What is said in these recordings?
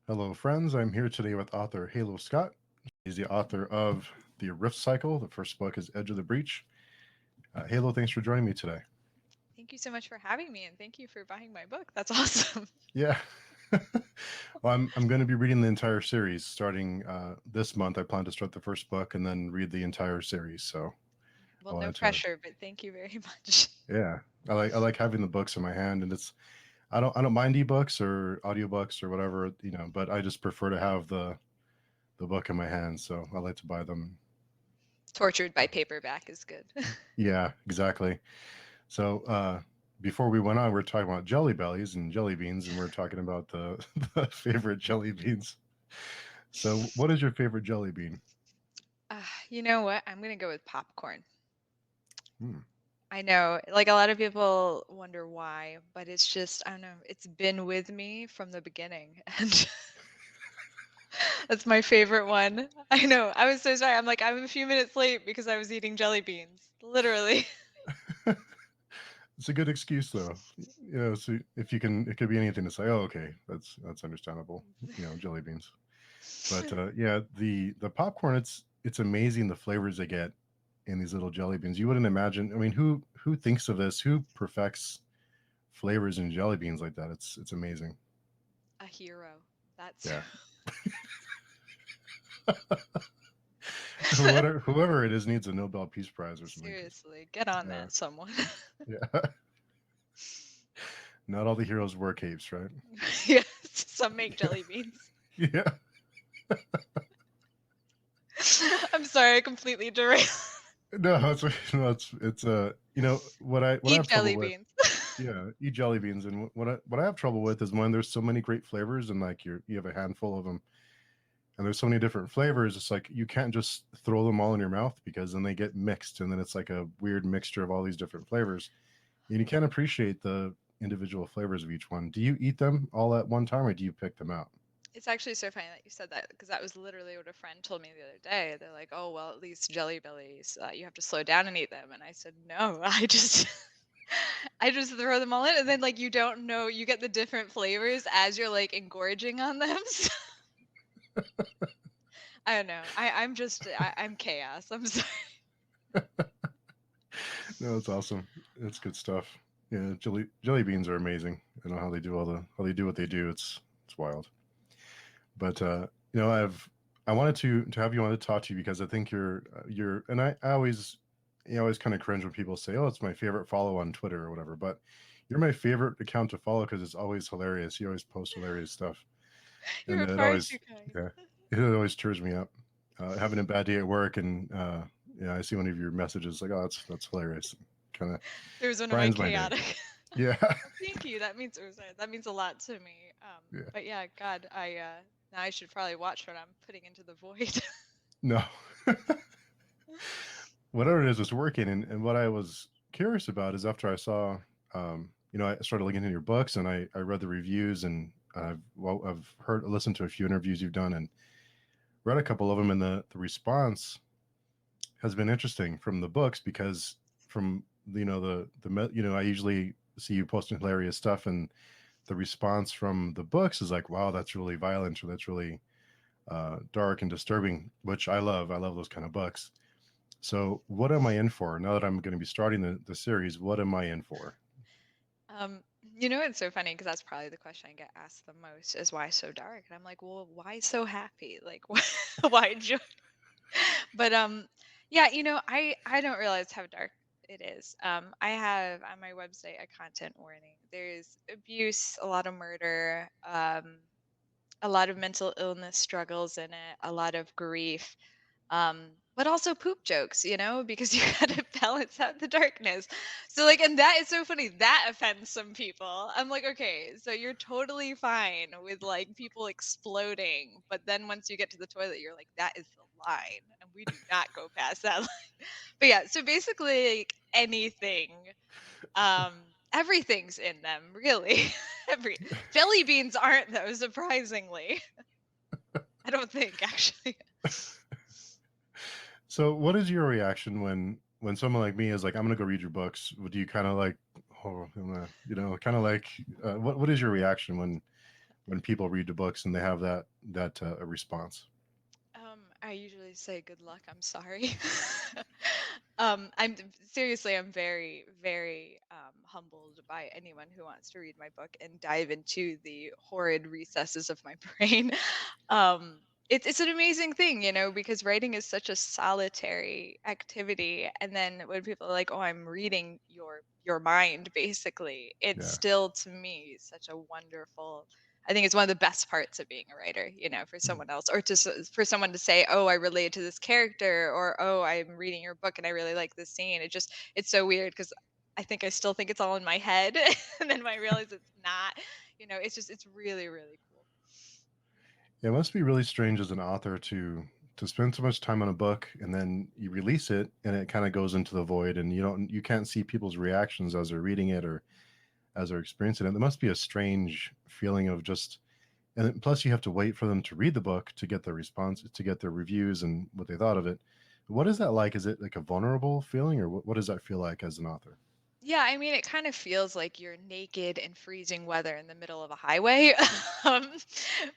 Hello, friends. I'm here today with author Halo Scot. He's the author of The Rift Cycle. The first book is Edge of the Breach. Halo, thanks for joining me today. Thank you so much for having me, and thank you for buying my book. That's awesome. Yeah. Well, I'm going to be reading the entire series starting this month. I plan to start the first book and then read the entire series. So I Well, no wanted to, pressure, but thank you very much. yeah. I like having the books in my hand, and I don't mind ebooks or audiobooks or whatever, but I just prefer to have the book in my hand. So I like to buy them. Tortured by paperback is good. Yeah, exactly. So before we went on, we are talking about jelly bellies and jelly beans, and we are talking about the, the favorite jelly beans. So, what is your favorite jelly bean? You know what? I'm going to go with popcorn. Hmm. I know, like a lot of people wonder why, but it's just, I don't know, it's been with me from the beginning. And that's my favorite one. I know. I was so sorry. I'm a few minutes late because I was eating jelly beans. Literally. It's a good excuse, though. So if you can, it could be anything to say. Oh, okay, that's understandable. Jelly beans. But yeah, the popcorn. It's amazing the flavors they get in these little jelly beans. You wouldn't imagine. I mean, who thinks of this? Who perfects flavors in jelly beans like that? It's amazing. A hero. That's Yeah. Whoever it is needs a Nobel Peace Prize or something. 'Cause, seriously, get on yeah, that, someone. yeah. Not all the heroes wear capes, right? Yes, some make jelly beans. Yeah. I'm sorry, I completely derailed. No, what I Eat have trouble jelly with. beans. Yeah, eat jelly beans, and what I have trouble with is when there's so many great flavors and like you have a handful of them, and there's so many different flavors. It's like you can't just throw them all in your mouth because then they get mixed, and then it's like a weird mixture of all these different flavors, and you can't appreciate the individual flavors of each one. Do you eat them all at one time, or do you pick them out? It's actually so funny that you said that because that was literally what a friend told me the other day. They're like, "Oh, well, at least Jelly Bellies, you have to slow down and eat them." And I said, "No, I just, I just throw them all in, and then like you don't know, you get the different flavors as you're like engorging on them." So, I don't know. I'm chaos. I'm sorry. No, it's awesome. It's good stuff. Yeah, jelly beans are amazing. I know how they do what they do. It's wild. But I wanted to have you on to talk to you because I think you're and I always always kind of cringe when people say, "Oh, it's my favorite follow on Twitter or whatever." But you're my favorite account to follow because it's always hilarious. You always post hilarious stuff, and You're it far too always kind. yeah it always cheers me up. Having a bad day at work and yeah, I see one of your messages like, "Oh, that's hilarious." Kind of There was one of my brightens my day. chaotic. Yeah, Well, thank you. That means or sorry, that means a lot to me. yeah. But yeah, God, I now I should probably watch what I'm putting into the void. No, whatever it is, it's working. And what I was curious about is after I saw, I started looking into your books and I read the reviews and I've listened to a few interviews you've done and read a couple of them, and the response has been interesting from the books because from I usually see you posting hilarious stuff, and the response from the books is like, wow, that's really violent or that's really dark and disturbing, which I love. I love those kind of books. So, what am I in for now that I'm going to be starting the series? What am I in for? It's so funny because that's probably the question I get asked the most is why so dark? And I'm like, well, why so happy? Like, why joy? But yeah, I don't realize how dark it is. I have on my website a content warning. There's abuse, a lot of murder, a lot of mental illness struggles in it, a lot of grief, but also poop jokes, because you gotta balance out the darkness. So like, and that is so funny. That offends some people. I'm like, okay, so you're totally fine with like people exploding, but then once you get to the toilet, you're like, that is the line, and we do not go past that line. But yeah, so basically, like anything, everything's in them, really. Every jelly beans aren't though, surprisingly. I don't think actually. So, what is your reaction when someone like me is like, "I'm going to go read your books"? Would you kind of like, oh, kind of like, what is your reaction when people read the books and they have that response? I usually say good luck, I'm sorry. I'm seriously, I'm very, very humbled by anyone who wants to read my book and dive into the horrid recesses of my brain. It's an amazing thing, because writing is such a solitary activity. And then when people are like, "Oh, I'm reading your mind," basically, it's Yeah. still to me such a wonderful. I think it's one of the best parts of being a writer, for Mm. someone else, or for someone to say, "Oh, I relate to this character," or "Oh, I'm reading your book and I really like this scene." It's so weird because I think I still think it's all in my head, and then I realize it's not. It's really really cool. It must be really strange as an author to spend so much time on a book and then you release it and it kind of goes into the void and you can't see people's reactions as they're reading it or as they're experiencing it. There must be a strange feeling of just, and then plus you have to wait for them to read the book to get their response, to get their reviews and what they thought of it. What is that like? Is it like a vulnerable feeling, or what does that feel like as an author? Yeah, I mean, it kind of feels like you're naked in freezing weather in the middle of a highway, um,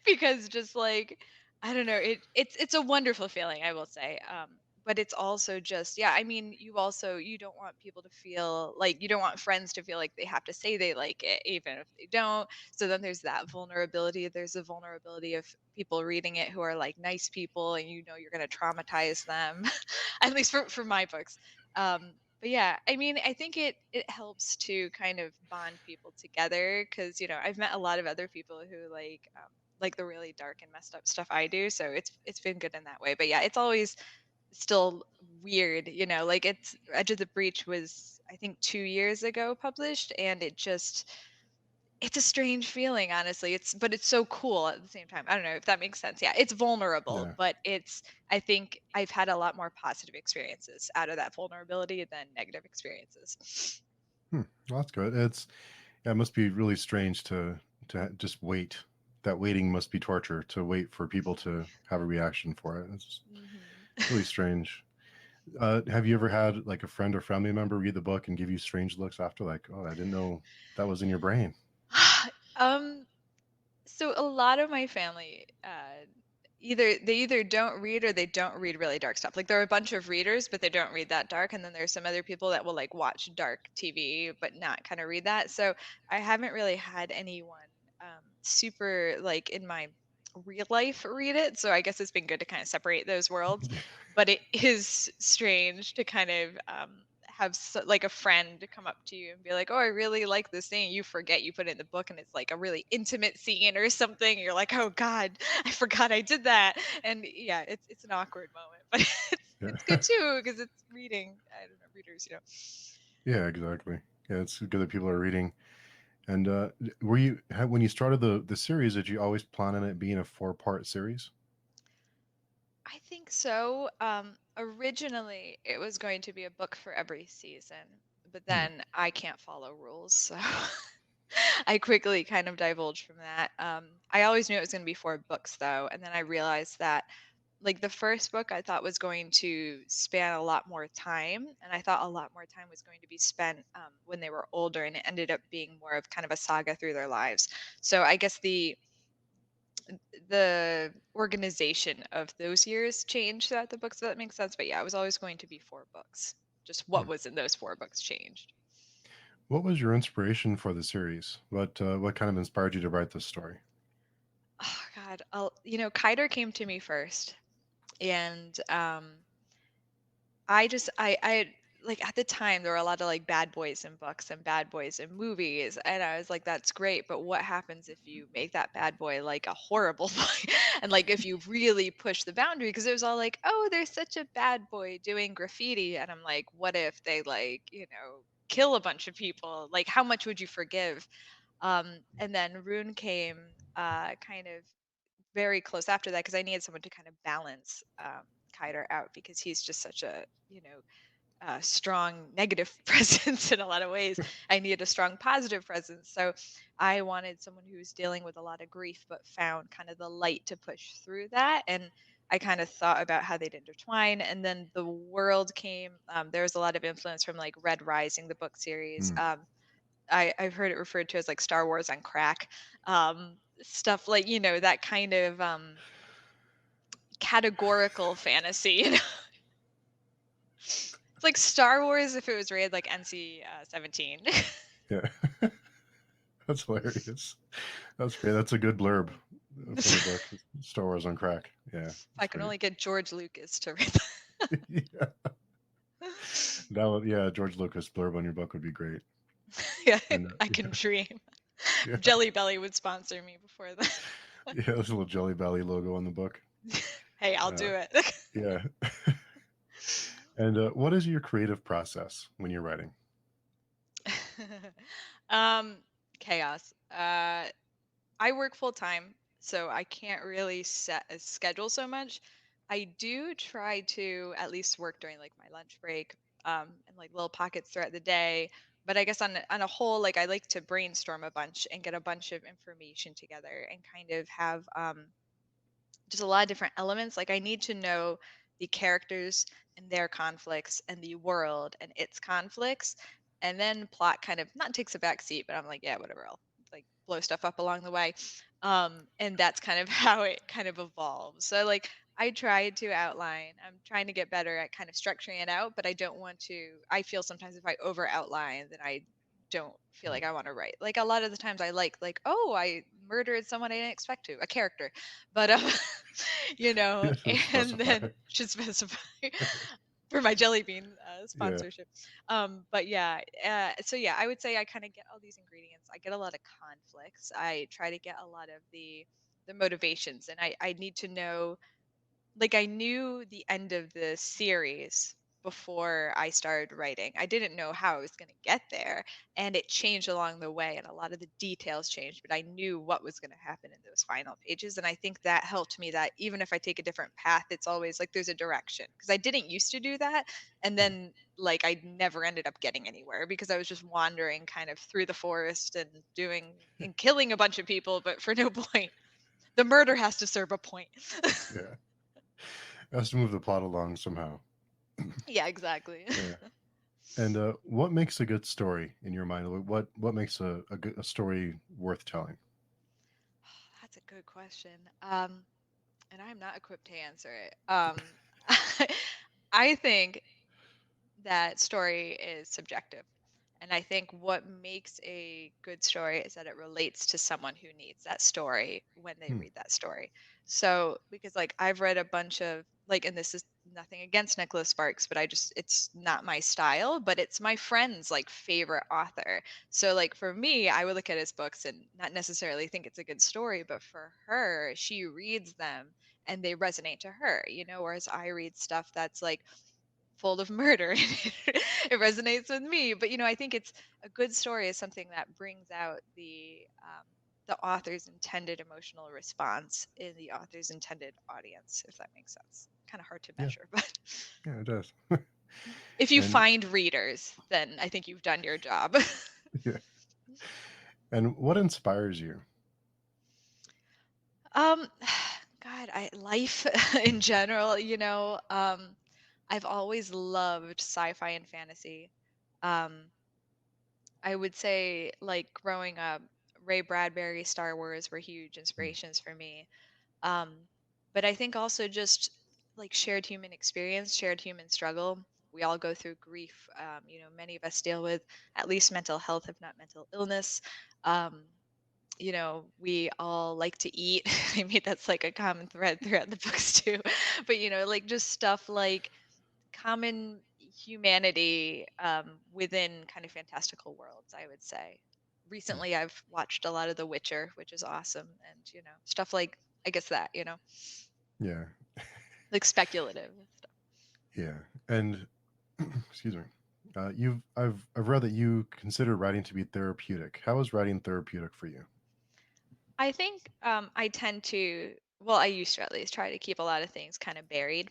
because just like I don't know, it's a wonderful feeling, I will say. But it's also just yeah, I mean, you don't want people to feel like you don't want friends to feel like they have to say they like it, even if they don't. So then there's that vulnerability. There's the vulnerability of people reading it who are like nice people, and you're going to traumatize them. At least for my books. But yeah, I mean, I think it helps to kind of bond people together because I've met a lot of other people who like the really dark and messed up stuff I do, so it's been good in that way. But yeah, it's always still weird, like it's Edge of the Breach was I think 2 years ago published, and it's a strange feeling, honestly. But it's so cool at the same time. I don't know if that makes sense. Yeah, it's vulnerable, Yeah. but I think I've had a lot more positive experiences out of that vulnerability than negative experiences. Hmm. Well, that's good. Yeah, it must be really strange just wait. That waiting must be torture to wait for people to have a reaction for it. It's Mhm. really strange. Have you ever had like a friend or family member read the book and give you strange looks after, like, "Oh, I didn't know that was in your brain"? um So a lot of my family, either don't read or they don't read really dark stuff. Like there are a bunch of readers, but they don't read that dark, and then there's some other people that will like watch dark TV but not kind of read that. So I haven't really had anyone super like in my real life read it. So I guess it's been good to kind of separate those worlds. But it is strange to kind of have like a friend come up to you and be like, "Oh, I really like this thing." You forget you put it in the book, and it's like a really intimate scene or something. You're like, "Oh God, I forgot I did that." And yeah, it's an awkward moment, but it's Yeah. good too because it's reading. I don't know, readers. Yeah, exactly. Yeah, it's good that people are reading. And when you started the series, did you always plan on it being a four-part series? I think so. Originally, it was going to be a book for every season, but Hmm. then I can't follow rules, so I quickly kind of divulged from that. I always knew it was going to be 4 books, though, and then I realized that, like, the first book I thought was going to span a lot more time, and I thought a lot more time was going to be spent when they were older, and it ended up being more of kind of a saga through their lives. So I guess the organization of those years changed throughout the books, if that makes sense. But yeah, it was always going to be 4 books. Just what Hmm. was in those 4 books changed. What was your inspiration for the series? What kind of inspired you to write this story? Oh God, Kiter came to me first, and I like at the time there were a lot of like bad boys in books and bad boys in movies, and I was like, that's great, but what happens if you make that bad boy like a horrible boy, and like if you really push the boundary? Because it was all like, oh, there's such a bad boy doing graffiti, and I'm like, what if they like kill a bunch of people? Like, how much would you forgive? And then Rune came kind of very close after that because I needed someone to kind of balance Kiter out because he's just such a strong negative presence in a lot of ways. I needed a strong positive presence. So I wanted someone who was dealing with a lot of grief, but found kind of the light to push through that. And I kind of thought about how they'd intertwine. And then the world came. There was a lot of influence from like Red Rising, the book series. Hmm. I've heard it referred to as like Star Wars on crack. stuff like, that kind of categorical fantasy, It's like Star Wars if it was rated like NC 17. Yeah. That's hilarious. That's great. That's a good blurb for the book. Star Wars on crack. Yeah, I that's can great. only get George Lucas to read Yeah, that. that would, yeah, George Lucas blurb on your book would be great. Yeah, And I can dream. yeah, Jelly Belly would sponsor me before that. yeah, there's a little Jelly Belly logo on the book. Hey, I'll Uh, do it. yeah. And what is your creative process when you're writing? um, Chaos. I work full time, so I can't really set a schedule so much. I do try to at least work during like my lunch break, and like little pockets throughout the day. But I guess on a whole, like I like to brainstorm a bunch and get a bunch of information together and kind of have just a lot of different elements. Like I need to know the characters and their conflicts and the world and its conflicts. And then plot kind of not takes a back seat, but I'm like, yeah, whatever. I'll like blow stuff up along the way. And that's kind of how it kind of evolves. So like I tried to outline. I'm trying to get better at kind of structuring it out, but I don't want to. I feel sometimes if I over outline, then I don't feel like I want to write. Like a lot of the times I like, oh, I murdered someone I didn't expect to, a character. But Yeah, to and specify. then should specify for my Jellybean Yeah. sponsorship. But yeah, so yeah, I would say I kind of get all these ingredients. I get a lot of conflicts. I try to get a lot of the motivations, and I need to know, like I knew the end of the series before I started writing. I didn't know how I was going to get there, and it changed along the way and a lot of the details changed, but I knew what was going to happen in those final pages, and I think that helped me that even if I take a different path, it's always like there's a direction because I didn't used to do that, and then like I never ended up getting anywhere because I was just wandering kind of through the forest and doing and killing a bunch of people but for no point. The murder has to serve a point. Yeah. Has to move the plot along somehow. Yeah, exactly. Yeah. And what makes a good story in your mind? What makes a story worth telling? That's a good question. And I'm not equipped to answer it. I think that story is subjective. And I think what makes a good story is that it relates to someone who needs that story when they Hmm. read that story. So, because like I've read a bunch of like, and this is nothing against Nicholas Sparks, but it's not my style, but it's my friend's like favorite author. So, like for me, I would look at his books and not necessarily think it's a good story, but for her, she reads them and they resonate to her, whereas I read stuff that's like, full of murder. It resonates with me. But I think it's a good story is something that brings out the author's intended emotional response in the author's intended audience, if that makes sense. Kind of hard to Yeah. measure, but Yeah, it does. if you And find readers, then I think you've done your job. yeah. And what inspires you? um, God, life in general, I've always loved sci-fi and fantasy. Um, I would say, like, growing up, Ray Bradbury, Star Wars were huge Hmm. inspirations for me. Um, but I think also just like shared human experience, shared human struggle. We all go through grief. Many of us deal with at least mental health, if not mental illness. Um, we all like to eat. I mean, that's like a common thread throughout the books too. But, like just stuff like common humanity within kind of fantastical worlds, I would say. Hmm. Recently, I've watched a lot of The Witcher, which is awesome, and stuff like I guess that Yeah. like speculative stuff. Yeah. And excuse me. I've read that you consider writing to be therapeutic. How is writing therapeutic for you? I think I tend to, well, I used to at least try to keep a lot of things kind of buried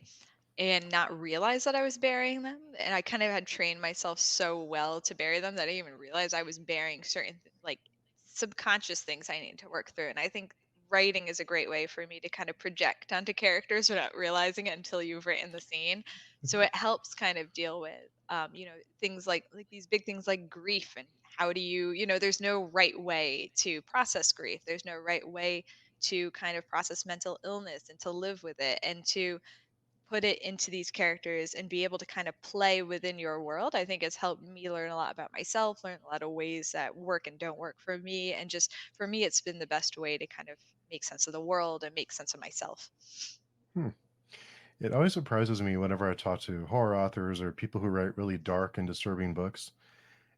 and not realize that I was burying them. And I kind of had trained myself so well to bury them that I didn't even realize I was burying certain like subconscious things I need to work through. And I think writing is a great way for me to kind of project onto characters without realizing it until you've written the scene. So it helps kind of deal with things like these big things like grief, and how do you, there's no right way to process grief. There's no right way to kind of process mental illness and to live with it and to put it into these characters and be able to kind of play within your world. I think it's helped me learn a lot about myself, learn a lot of ways that work and don't work for me. And just for me, it's been the best way to kind of make sense of the world and make sense of myself. Hmm. It always surprises me whenever I talk to horror authors or people who write really dark and disturbing books,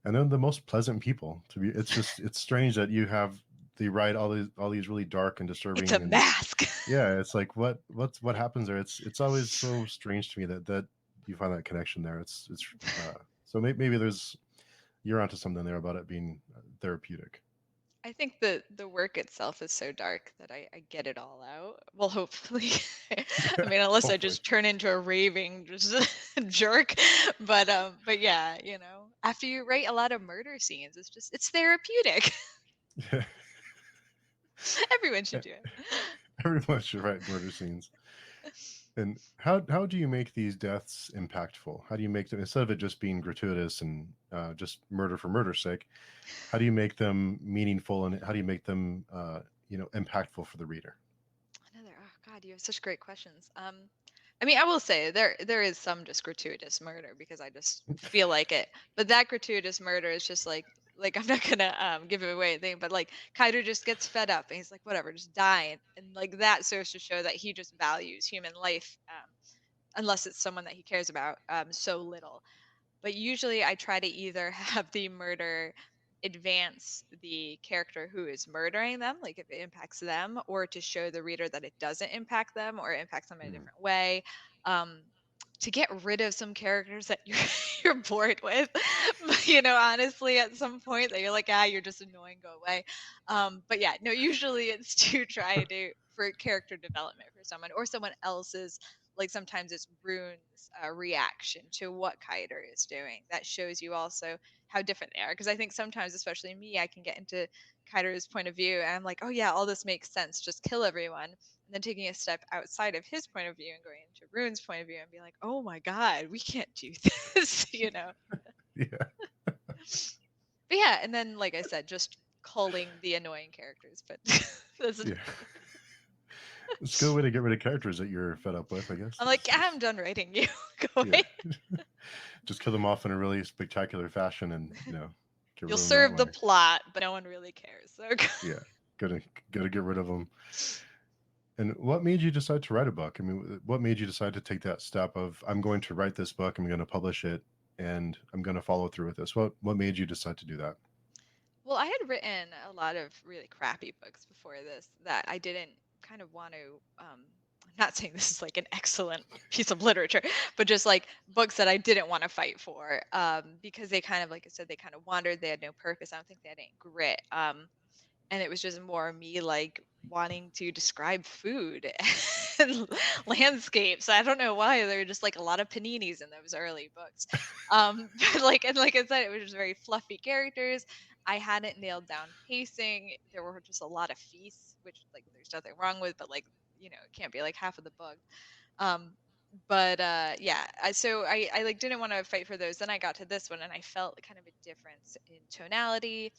and they're the most pleasant people to be. It's strange that they write all these really dark and It's a disturbing, and mask. yeah, it's like what happens there. It's always so strange to me that you find that connection there. It's so maybe there's you're onto something there about it being therapeutic. I think the work itself is so dark that I get it all out. Well, hopefully. I mean, unless I Hopefully. just turn into a raving just jerk. But yeah, after you write a lot of murder scenes, it's therapeutic. Yeah. Everyone should do it. Everyone should write murder scenes. And how do you make these deaths impactful? How do you make them, instead of it just being gratuitous and just murder for murder's sake? How do you make them meaningful, and how do you make them impactful for the reader? Oh God, you have such great questions. I mean, I will say there is some just gratuitous murder because I just feel like it. But that gratuitous murder is just like I'm not gonna give it away anything, but like Kaido just gets fed up and he's like, whatever, just die, and like that serves to show that he just values human life, unless it's someone that he cares about so little. But usually I try to either have the murder advance the character who is murdering them, like if it impacts them, or to show the reader that it doesn't impact them or impacts them in a Mm, different way. Um, to get rid of some characters that you're you're bored with, honestly, at some point that you're like, you're just annoying, go away. But yeah, no, usually it's to try to for character development for someone or someone else's, like sometimes it's Rune's reaction to what Kaider is doing. That shows you also how different they are. Because I think sometimes, especially me, I can get into Kaider's point of view and I'm like, oh yeah, all this makes sense. Just kill everyone. And then taking a step outside of his point of view and going into Rune's point of view and being like, oh my God, we can't do this. yeah, But yeah, and then like I said, just culling the annoying characters. But that's yeah. It's a good way to get rid of characters that you're fed up with, I guess. I'm like, I'm done writing you. Go Yeah, away. just kill them off in a really spectacular fashion, and get You'll rid of them that serve the way. plot, but no one really cares. So Yeah, gotta get rid of them. And what made you decide to write a book? I mean, what made you decide to take that step of I'm going to write this book, I'm going to publish it, and I'm going to follow through with this? What made you decide to do that? well, I had written a lot of really crappy books before this that I didn't kind of want to. I'm not saying this is like an excellent piece of literature, but just like books that I didn't want to fight for, because they kind of, like I said, they kind of wandered. They had no purpose. I don't think they had any grit. And it was just more me like wanting to describe food and landscapes. I don't know why there were just like a lot of paninis in those early books. But like I said, it was just very fluffy characters. I hadn't nailed down pacing. There were just a lot of feasts, which like there's nothing wrong with, but like it can't be like half of the book. Um, but yeah, so I like didn't want to fight for those. Then I got to this one and I felt kind of a difference in tonality.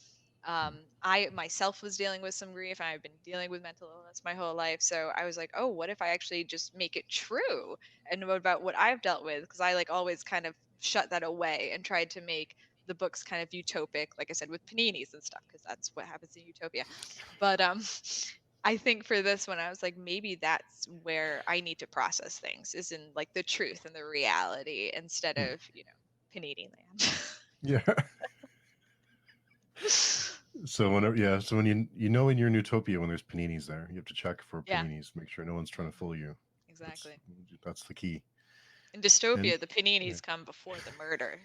I myself was dealing with some grief and I've been dealing with mental illness my whole life. So I was like, oh, what if I actually just make it true? And what about what I've dealt with? Because I like always kind of shut that away and tried to make the books kind of utopic, like I said, with paninis and stuff, because that's what happens in utopia. But I think for this one, I was like, maybe that's where I need to process things, is in like the truth and the reality instead Hmm. of, panini land. Yeah. So whenever, yeah, so when in your utopia when there's paninis there, you have to check for Yeah. paninis, make sure no one's trying to fool you. That's Exactly. that's the key. In And dystopia, the yeah, paninis come before the murder.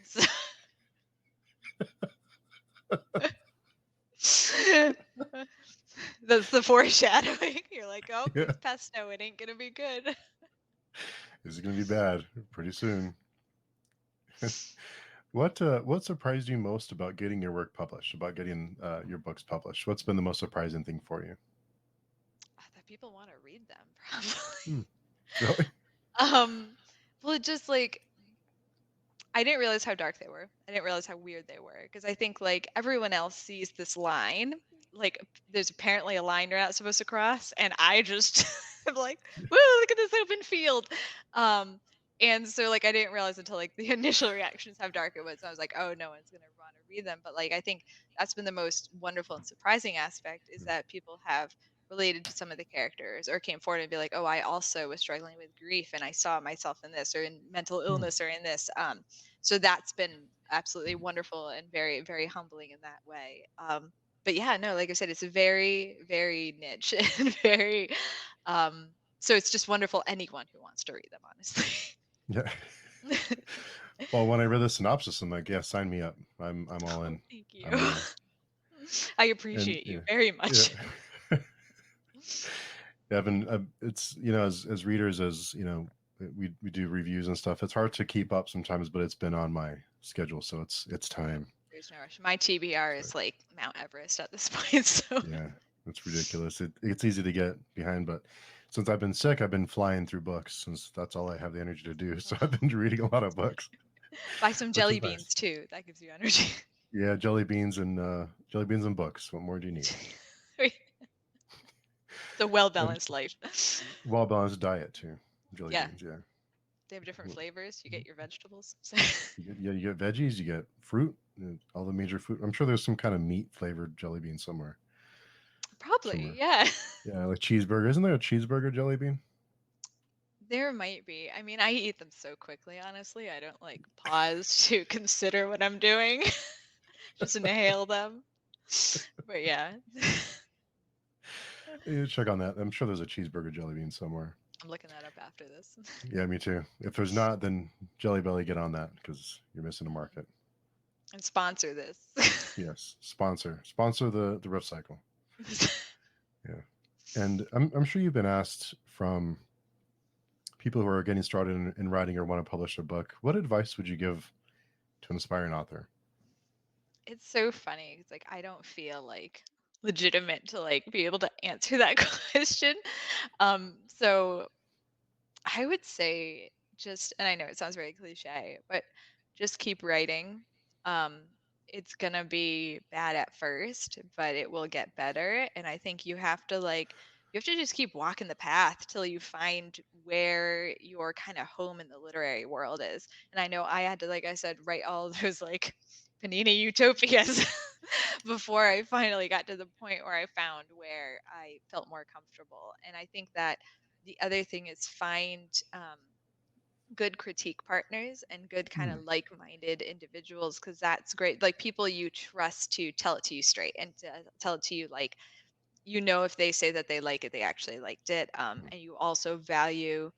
That's the foreshadowing. You're like, oh, yeah, it's pesto. It ain't gonna be good. this is gonna be bad pretty soon. What surprised you most about getting your work published? About getting your books published? What's been the most surprising thing for you? That people want to read them, probably. Hmm, really? Um, well, it just like I didn't realize how dark they were. I didn't realize how weird they were because I think like everyone else sees this line, like there's apparently a line you're not supposed to cross, and I just am like, "Woo, look at this open field." Um, and so like I didn't realize until like the initial reactions how dark it was. I was like, "Oh, no one's gonna want to read them." But like I think that's been the most wonderful and surprising aspect is that people have related to some of the characters or came forward and be like, "Oh, I also was struggling with grief and I saw myself in this or in mental Hmm. illness or in this." So that's been absolutely wonderful and very, very humbling in that way. But yeah, no, like I said, it's a very, very niche and very, so it's just wonderful anyone who wants to read them, honestly. Yeah. Well, when I read the synopsis, I'm like, yeah, sign me up. I'm all Oh, in. thank you. I'm I and appreciate you yeah, very yeah. much. Yeah, it's as readers, as we do reviews and stuff. It's hard to keep up sometimes, but it's been on my schedule, so it's time. There's no rush. My TBR So is like Mount Everest at this point, so yeah, it's ridiculous. It's easy to get behind, but since I've been sick, I've been flying through books since that's all I have the energy to do. So I've been reading a lot of books, buy some which is jelly nice. beans too. That gives you energy. Yeah, jelly beans and books. What more do you need? It's a well And balanced life. well balanced diet too. Jelly Yeah, beans, yeah. they have different flavors. You get your vegetables. You get veggies, you get fruit, all the major food. I'm sure there's some kind of meat flavored jelly bean somewhere. Probably, Somewhere. yeah. Yeah, like cheeseburger. Isn't there a cheeseburger jelly bean? There might be. I mean, I eat them so quickly, honestly. I don't like pause to consider what I'm doing. Just inhale them. But yeah, Yeah, check on that. I'm sure there's a cheeseburger jelly bean somewhere. I'm looking that up after this. Yeah, me too. If there's not, then Jelly Belly, get on that because you're missing a market. And sponsor this. Yes, sponsor the Rift Cycle. Yeah, and I'm sure you've been asked from people who are getting started in writing or want to publish a book. What advice would you give to an aspiring author? It's so funny. It's like I don't feel like legitimate to like be able to answer that question. So I would say just, and I know it sounds very cliche, but just keep writing. Um, it's gonna be bad at first, but it will get better. And I think you have to just keep walking the path till you find where your kind of home in the literary world is. And I know I had to, like I said, write all those like Panini utopias before I finally got to the point where I found where I felt more comfortable. And I think that the other thing is find good critique partners and good kind Hmm. of like-minded individuals because that's great. Like people you trust to tell it to you straight and to tell it to you like if they say that they like it, they actually liked it. And you also value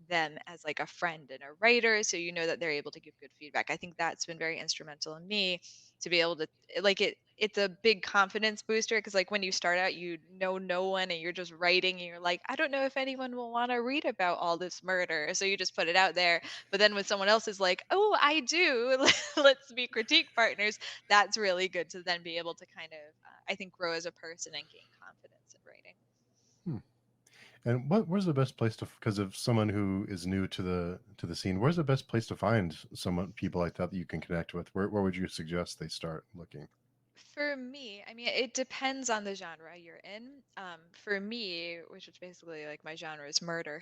them as like a friend and a writer, so you know that they're able to give good feedback. I think that's been very instrumental in me to be able to like it. It's a big confidence booster because like when you start out, you know no one and you're just writing and you're like, I don't know if anyone will want to read about all this murder, so you just put it out there. But then when someone else is like, oh, I do, let's be critique partners, that's really good to then be able to kind of I think grow as a person and gain confidence in writing. Hmm. And where's the best place to, because of someone who is new to the scene, where's the best place to find someone people like that that you can connect with? Where would you suggest they start looking? For me, I mean, it depends on the genre you're in. For me, which is basically like my genre is murder,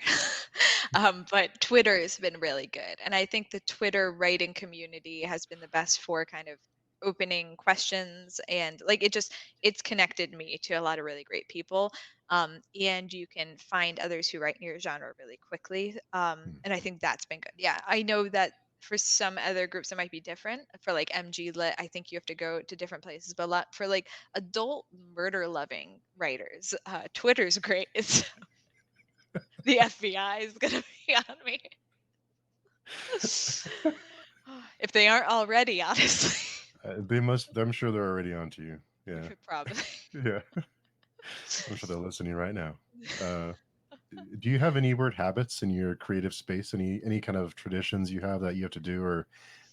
but Twitter has been really good. And I think the Twitter writing community has been the best for kind of opening questions and like it's connected me to a lot of really great people. And you can find others who write in your genre really quickly. Hmm. And I think that's been good. Yeah, I know that for some other groups it might be different. For like MG lit, I think you have to go to different places. But a lot for like adult murder loving writers, Twitter's great. It's the FBI is gonna be on me. If they aren't already, honestly. They must. I'm sure they're already on to you. Yeah, Probably. yeah. I'm sure they're listening right now. Uh, do you have any weird habits in your creative space? Any kind of traditions you have that you have to do, or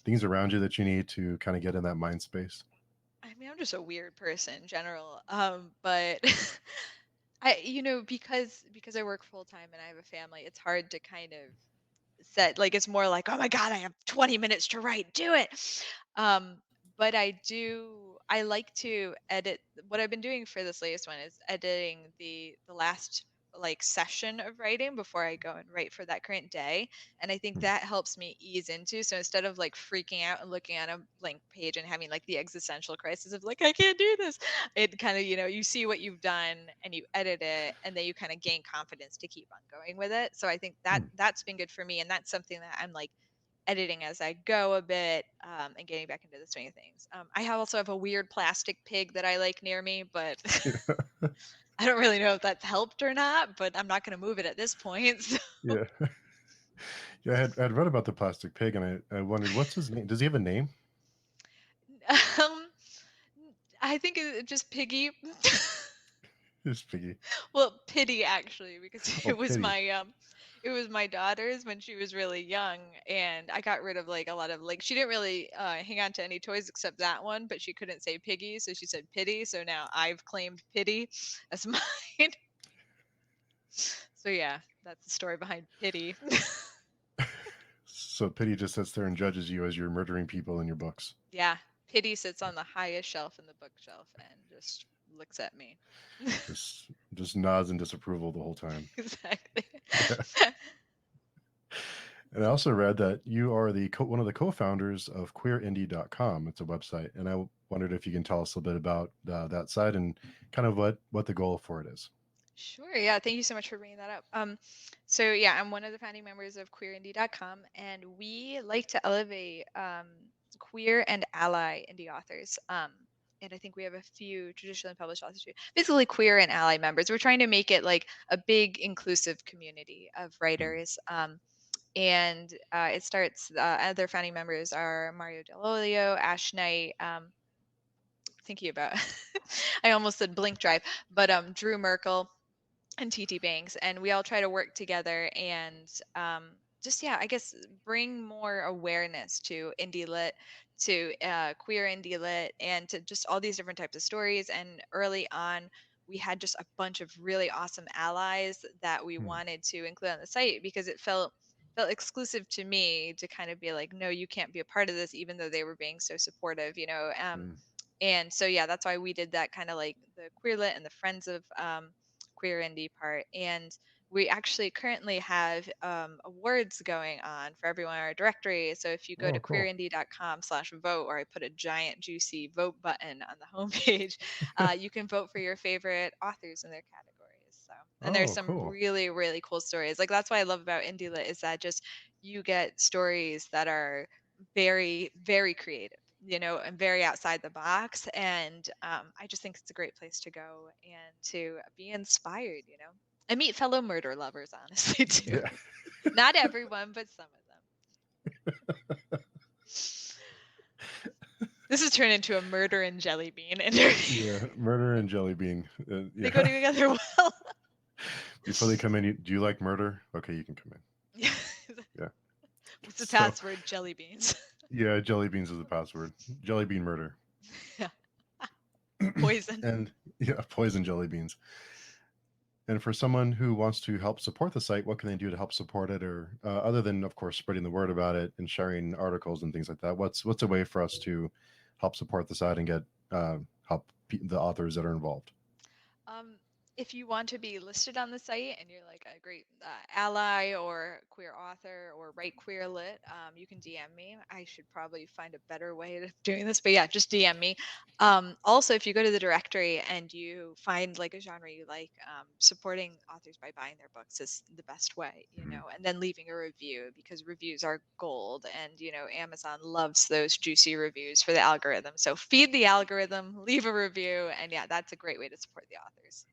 things around you that you need to kind of get in that mind space? I mean, I'm just a weird person in general. But I because I work full time and I have a family, it's hard to kind of set. Like it's more like, oh my god, I have 20 minutes to write, do it. Um, but I like to edit. What I've been doing for this latest one is editing the last like session of writing before I go and write for that current day. And I think Hmm. that helps me ease into. So instead of like freaking out and looking at a blank page and having like the existential crisis of like, I can't do this, it kind of, you see what you've done and you edit it, and then you kind of gain confidence to keep on going with it. So I think that Hmm. that's been good for me. And that's something that I'm like editing as I go a bit, and getting back into the swing of things. Also have a weird plastic pig that I like near me, but I don't really know if that's helped or not, but I'm not going to move it at this point. So, Yeah. Yeah, I had read about the plastic pig, and I wondered what's his name. Does he have a name? um, I think just Piggy. His piggy. Well, pity actually, because Oh, pity. it was my daughter's when she was really young, and I got rid of like a lot of like she didn't really hang on to any toys except that one, but she couldn't say piggy, so she said pity. So now I've claimed pity as mine. So yeah, that's the story behind pity. So pity just sits there and judges you as you're murdering people in your books. Yeah, pity sits on the highest shelf in the bookshelf and just looks at me. Just nods in disapproval the whole time. Exactly. Yeah. And I also read that you are one of the co-founders of queerindie.com. It's a website, and I wondered if you can tell us a little bit about that site and kind of what the goal for it is. Sure. Yeah. Thank you so much for bringing that up. So yeah, I'm one of the founding members of queerindie.com, and we like to elevate queer and ally indie authors. And I think we have a few traditionally published authors too. Basically, queer and ally members. We're trying to make it like a big inclusive community of Mm. writers. And it starts. Other founding members are Mario Delolio, Ash Knight. Thinking about, I almost said Blink Drive, but Drew Merkel and TT Banks, and we all try to work together and just yeah, I guess bring more awareness to indie lit, to queer indie lit, and to just all these different types of stories. And early on, we had just a bunch of really awesome allies that we Mm. wanted to include on the site because it felt exclusive to me to kind of be like, no, you can't be a part of this, even though they were being so supportive, Mm. and so yeah, that's why we did that kind of like the queer lit and the friends of queer indie part. And we actually currently have awards going on for everyone in our directory. So if you go to Oh, cool. queerindie.com/vote, or I put a giant juicy vote button on the homepage, you can vote for your favorite authors in their categories. So, and there's Oh, some cool. really, really cool stories. Like that's what I love about indie lit is that just you get stories that are very, very creative, and very outside the box. And I just think it's a great place to go and to be inspired, and meet fellow murder lovers, honestly, too. Yeah. Not everyone, but some of them. This has turned into a murder and jelly bean interview. Yeah. Murder and jelly bean. They go Yeah. together well. Before they come in, do you like murder? Okay, you can come in. Yeah. What's the So password? Jelly beans. yeah, jelly beans is the password. Jelly bean murder. Yeah. Poison. And yeah, poison jelly beans. And for someone who wants to help support the site, what can they do to help support it, or other than, of course, spreading the word about it and sharing articles and things like that? What's a way for us to help support the site and get help the authors that are involved? Um, if you want to be listed on the site and you're like a great ally or queer author or write queer lit, you can DM me. I should probably find a better way of doing this, but yeah, just DM me. Also, if you go to the directory and you find like a genre you like, supporting authors by buying their books is the best way, Mhm. and then leaving a review because reviews are gold. And, Amazon loves those juicy reviews for the algorithm. So feed the algorithm, leave a review, and yeah, that's a great way to support the authors.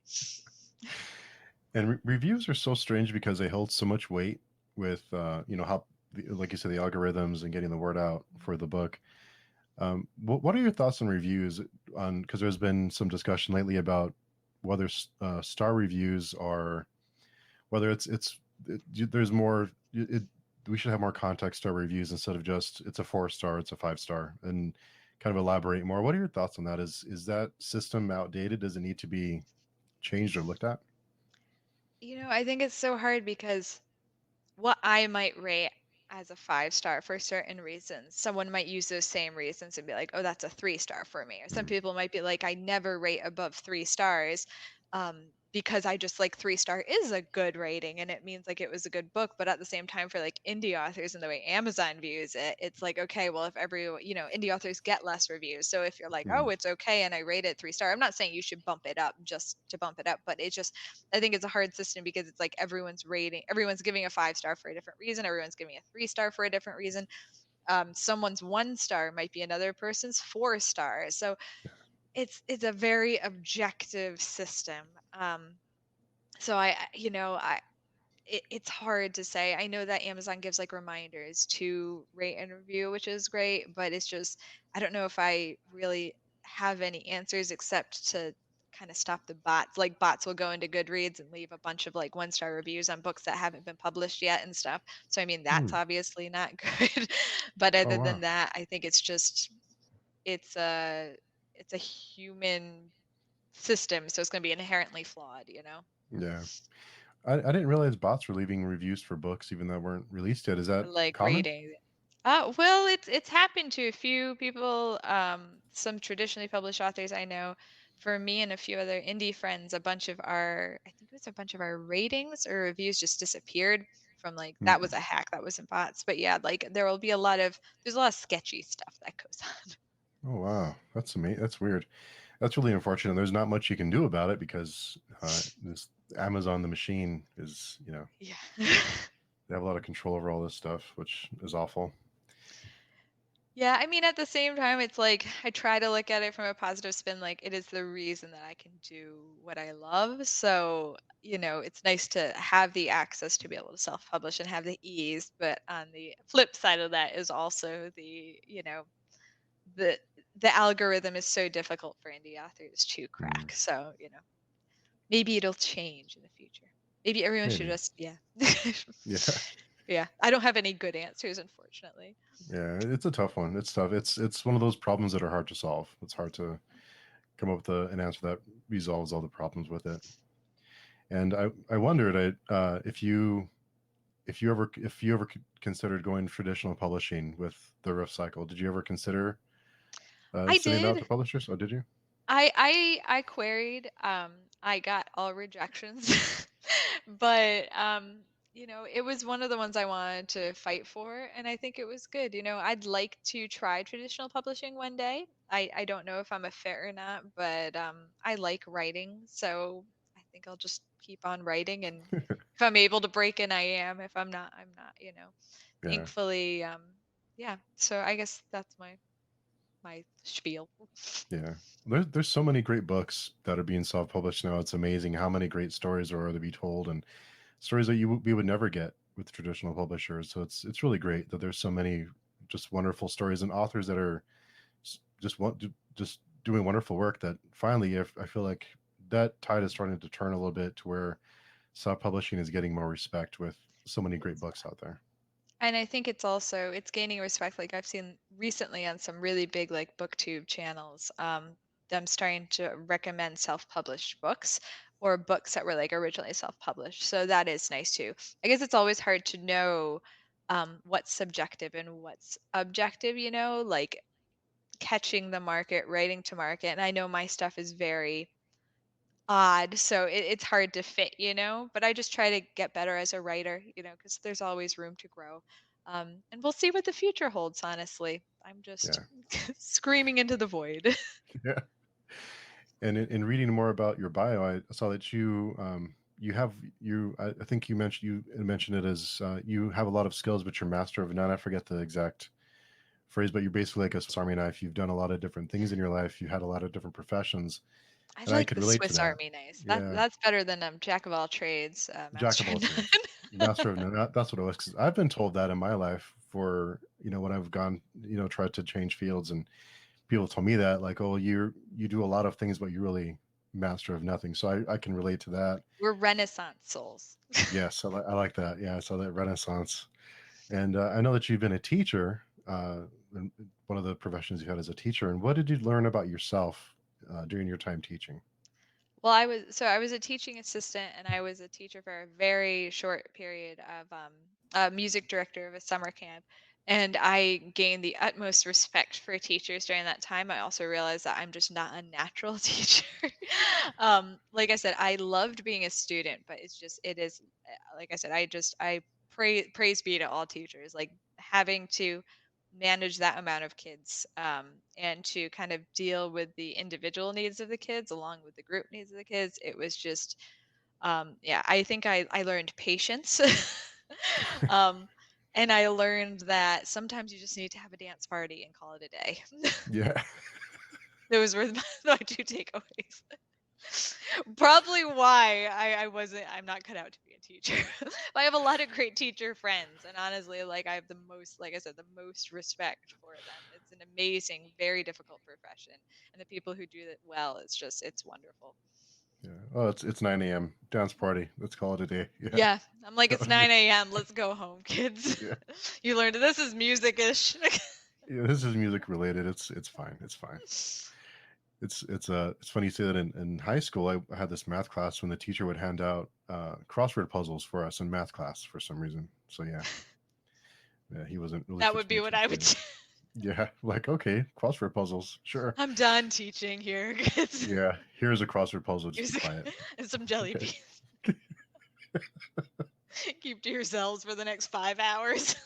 And reviews are so strange because they hold so much weight with how like you said, the algorithms and getting the word out for the book. What are your thoughts on reviews? On Because there's been some discussion lately about whether star reviews are whether there's more we should have more context to our reviews instead of just it's a 4 star, it's a 5 star, and kind of elaborate more. What are your thoughts on that? Is that system outdated? Does it need to be changed or looked at? I think it's so hard because what I might rate as a 5 star for certain reasons. Someone might use those same reasons and be like, "Oh, that's a 3 star for me." Or some Mm, people might be like, "I never rate above 3 stars." Because I just like 3 star is a good rating and it means like it was a good book. But at the same time, for like indie authors and the way Amazon views it, it's like, okay, well, if indie authors get less reviews. So if you're like, mm, oh, it's okay and I rate it 3 star, I'm not saying you should bump it up just to bump it up, but it just I think it's a hard system because it's like everyone's giving a 5 star for a different reason, everyone's giving a 3 star for a different reason. Someone's 1 star might be another person's 4 star. So it's a very objective system. So it's hard to say. I know that Amazon gives like reminders to rate and review, which is great, but it's just I don't know if I really have any answers except to kind of stop the bots. Like bots will go into Goodreads and leave a bunch of like 1 star reviews on books that haven't been published yet and stuff. So I mean that's mm. obviously not good. But Oh other wow. than that, I think it's just it's a it's a human system, so it's going to be inherently flawed. Yeah. I didn't realize bots were leaving reviews for books even though weren't released yet. Is that Like common? reading. Well, it's happened to a few people, some traditionally published authors I know. For me and a few other indie friends, I think it was a bunch of our ratings or reviews just disappeared from like that was Mm. a hack, that wasn't bots. But yeah, like there's a lot of sketchy stuff that goes on. Oh wow. That's amazing. That's weird. That's really unfortunate. There's not much you can do about it because this Amazon, the machine, is Yeah. they have a lot of control over all this stuff, which is awful. Yeah, I mean, at the same time, it's like I try to look at it from a positive spin, like it is the reason that I can do what I love. So, it's nice to have the access to be able to self-publish and have the ease. But on the flip side of that is also the the algorithm is so difficult for indie authors to Mm. crack. So, maybe it'll change in the future. Maybe everyone should Maybe. just, yeah. Yeah. Yeah, I don't have any good answers, unfortunately. Yeah. It's a tough one. It's tough. It's one of those problems that are hard to solve. It's hard to come up with an answer that resolves all the problems with it. And I wondered if you ever considered going traditional publishing with the Rift Cycle. Did you ever consider I sending it out did. to publishers? Oh, did you? I queried, I got all rejections. But, it was one of the ones I wanted to fight for, and I think it was good. I'd like to try traditional publishing one day. I don't know if I'm a fit or not, but, I like writing, so I think I'll just keep on writing, and if I'm able to break in, I am. If I'm not, I'm not. Yeah. Thankfully, yeah, so I guess that's my spiel. Yeah. There's so many great books that are being self-published now. It's amazing how many great stories there are to be told and stories that we would never get with traditional publishers. So it's really great that there's so many just wonderful stories and authors that are just doing wonderful work that finally if I feel like that tide is starting to turn a little bit to where self-publishing is getting more respect with so many great books out there. And I think it's gaining respect. Like I've seen recently on some really big like booktube channels, them starting to recommend self-published books or books that were like originally self-published. So that is nice too. I guess it's always hard to know what's subjective and what's objective, like catching the market, writing to market. And I know my stuff is very odd, so it's hard to fit, but I just try to get better as a writer, because there's always room to grow. And we'll see what the future holds, honestly. I'm just Yeah. screaming into the void. Yeah. And in reading more about your bio, I saw that you have I think you mentioned it as you have a lot of skills, but you're master of none. I forget the exact phrase, but you're basically like a Swiss Army knife. You've done a lot of different things in your life. You had a lot of different professions, I and I like could the relate to Swiss that. Army knife. Yeah, That's better than jack of all trades, jack master of all of none. trades, master of none. That's what it was. 'Cause I've been told that in my life for when I've gone tried to change fields, and people told me that like, oh, you do a lot of things, but you're really master of nothing. So I can relate to that. We're Renaissance souls. Yes, I like that. Yeah, I saw that Renaissance. And I know that you've been a teacher. And one of the professions you had as a teacher. And what did you learn about yourself during your time teaching? Well, I was a teaching assistant and I was a teacher for a very short period of music director of a summer camp, and I gained the utmost respect for teachers during that time. I also realized that I'm just not a natural teacher. Like I said, I loved being a student, but it is like I said, I praise be to all teachers. Like having to manage that amount of kids, and to kind of deal with the individual needs of the kids along with the group needs of the kids. It was just yeah, I think I learned patience. um, and I learned that sometimes you just need to have a dance party and call it a day. Yeah. Those were my two takeaways. Probably why I'm not cut out to be a teacher. But I have a lot of great teacher friends, and honestly, like I have the most, like I said, the most respect for them. It's an amazing, very difficult profession, and the people who do it well, it's wonderful. Yeah. Oh, it's 9 a.m. Dance party. Let's call it a day. Yeah. Yeah, I'm like, That it's would be 9 a.m. Let's go home, kids. yeah. You learned this is music-ish. Yeah, this is music related. It's fine. It's fine. It's funny you say that in high school I had this math class when the teacher would hand out crossword puzzles for us in math class for some reason. So yeah. Yeah, he wasn't really That would fixing be me what for the I would student. do. Yeah, like okay, crossword puzzles. Sure. I'm done teaching here, kids. Yeah, here's a crossword puzzle. Just Here's be quiet. and some jelly Okay. beans. Keep to yourselves for the next 5 hours.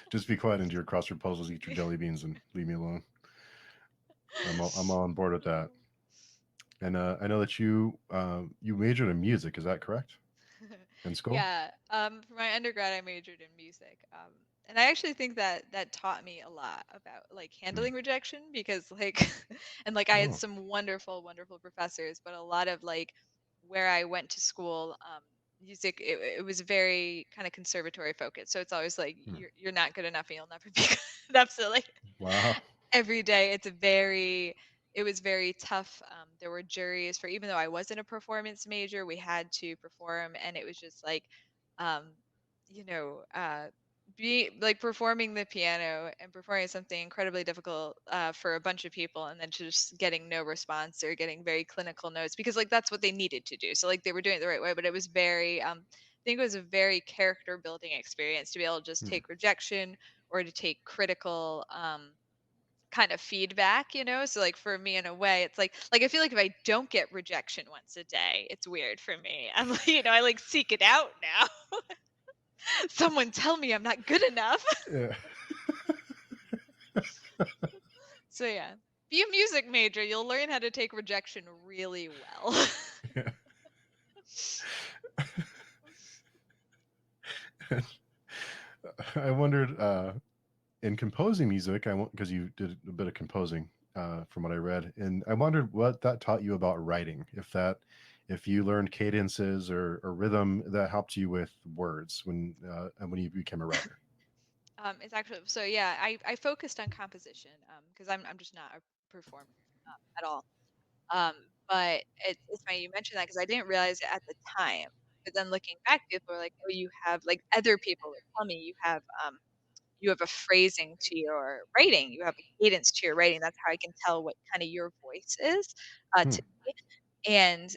Just be quiet and do your crossword puzzles, eat your jelly beans, and leave me alone. I'm all on board with that. And I know that you majored in music. Is that correct? In school? Yeah. For my undergrad, I majored in music. And I actually think that that taught me a lot about like Mm. handling rejection because like, and like I had Oh. some wonderful, wonderful professors, but a lot of like where I went to school, music, it was very kind of conservatory focused. So it's always like Mm. you're not good enough and you'll never be good enough. So like Wow. every day it was very tough. There were juries for even though I wasn't a performance major, we had to perform, and it was just like, um, you know, be like performing the piano and performing something incredibly difficult for a bunch of people, and then just getting no response or getting very clinical notes because like that's what they needed to do. So like they were doing it the right way, but it was very, I think it was a very character building experience to be able to just Mm. take rejection or to take critical. Kind of feedback, so like for me in a way it's like I feel like if I don't get rejection once a day, it's weird for me. I'm like, I like seek it out now. Someone tell me I'm not good enough. Yeah. So yeah, be a music major, you'll learn how to take rejection really well. Yeah. I wondered in composing music. I want because you did a bit of composing from what I read, and I wondered what that taught you about writing. If you learned cadences or rhythm that helped you with words when you became a writer. It's actually, so yeah, I focused on composition because I'm just not a performer at all. Um, but it's funny you mentioned that because I didn't realize it at the time. But then looking back, people are like, "Oh, you have like other people would tell me you have a phrasing to your writing, you have a cadence to your writing. That's how I can tell what kind of your voice is Hmm. to me." And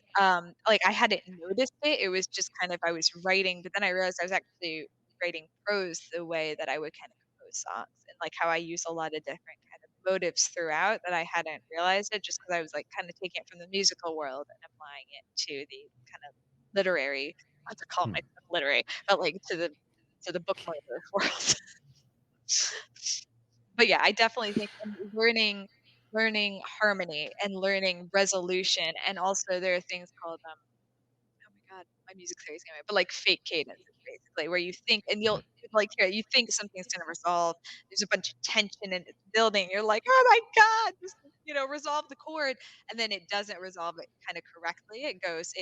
like I hadn't noticed it. It was just kind of I was writing, but then I realized I was actually writing prose the way that I would kind of compose songs, and like how I use a lot of different kind of motives throughout that I hadn't realized it just because I was like kind of taking it from the musical world and applying it to the kind of literary, not to call Hmm. myself literary, but like to the book murder world. But yeah, I definitely think learning harmony and learning resolution, and also there are things called, oh my god, my music theory is going away, but like fake cadences basically, where you think and you'll like here, you think something's gonna resolve, there's a bunch of tension and it's building, you're like, "Oh my god, just, resolve the chord," and then it doesn't resolve it kinda correctly, it goes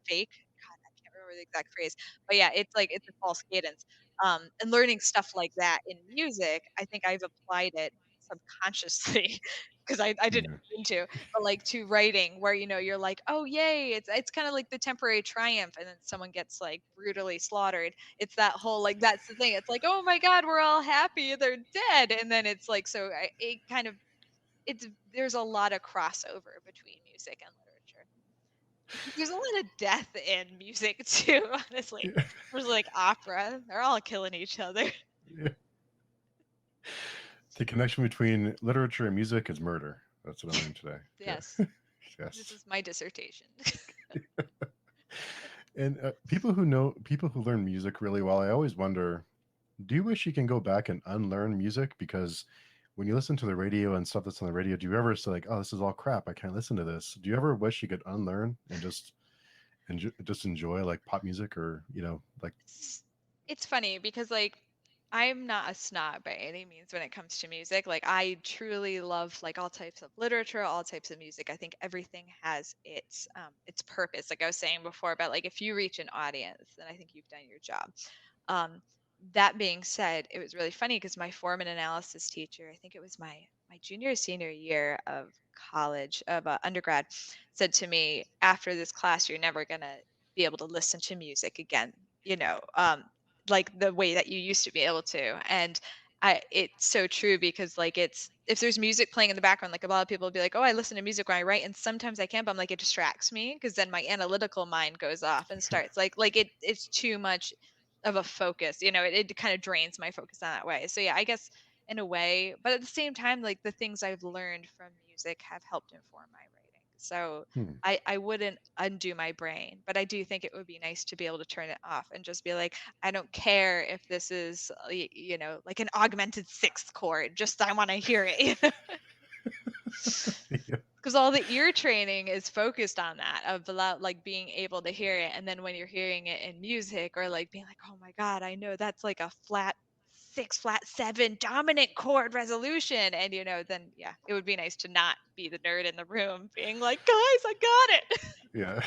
fake. God, I can't remember the exact phrase, but yeah, it's like it's a false cadence, and learning stuff like that in music, I think I've applied it subconsciously because I didn't Yeah. mean to, but like to writing where you're like, oh yay, it's kind of like the temporary triumph, and then someone gets like brutally slaughtered. It's that whole like that's the thing. It's like, oh my god, we're all happy, they're dead, and then it's like it kind of it's there's a lot of crossover between music and literature. There's a lot of death in music too, honestly. Yeah. There's like opera. They're all killing each other. Yeah. The connection between literature and music is murder. That's what I learned today. Yes. Yeah. This Yes. is my dissertation. And people who learn music really well, I always wonder, do you wish you can go back and unlearn music? Because when you listen to the radio and stuff that's on the radio, do you ever say like, "Oh, this is all crap. I can't listen to this." Do you ever wish you could unlearn and just enjoy like pop music or like It's funny because like I'm not a snob by any means when it comes to music. Like I truly love like all types of literature, all types of music. I think everything has its purpose. Like I was saying before about like if you reach an audience, then I think you've done your job. Um, that being said, it was really funny because my form and analysis teacher, I think it was my junior or senior year of college of undergrad, said to me, after this class, you're never gonna be able to listen to music again. You know, like the way that you used to be able to. And it's so true because like it's if there's music playing in the background, like a lot of people will be like, oh, I listen to music when I write, and sometimes I can't, but I'm like, it distracts me because then my analytical mind goes off and starts like it's too much of a focus, it kind of drains my focus on that way. So yeah, I guess in a way, but at the same time, like the things I've learned from music have helped inform my writing. So hmm, I wouldn't undo my brain, but I do think it would be nice to be able to turn it off and just be like, I don't care if this is, like an augmented sixth chord, just I want to hear it. yeah, Because all the ear training is focused on that of like being able to hear it. And then when you're hearing it in music or like being like, oh my God, I know that's like a flat six, flat seven dominant chord resolution. And, then yeah, it would be nice to not be the nerd in the room being like, guys, I got it. yeah.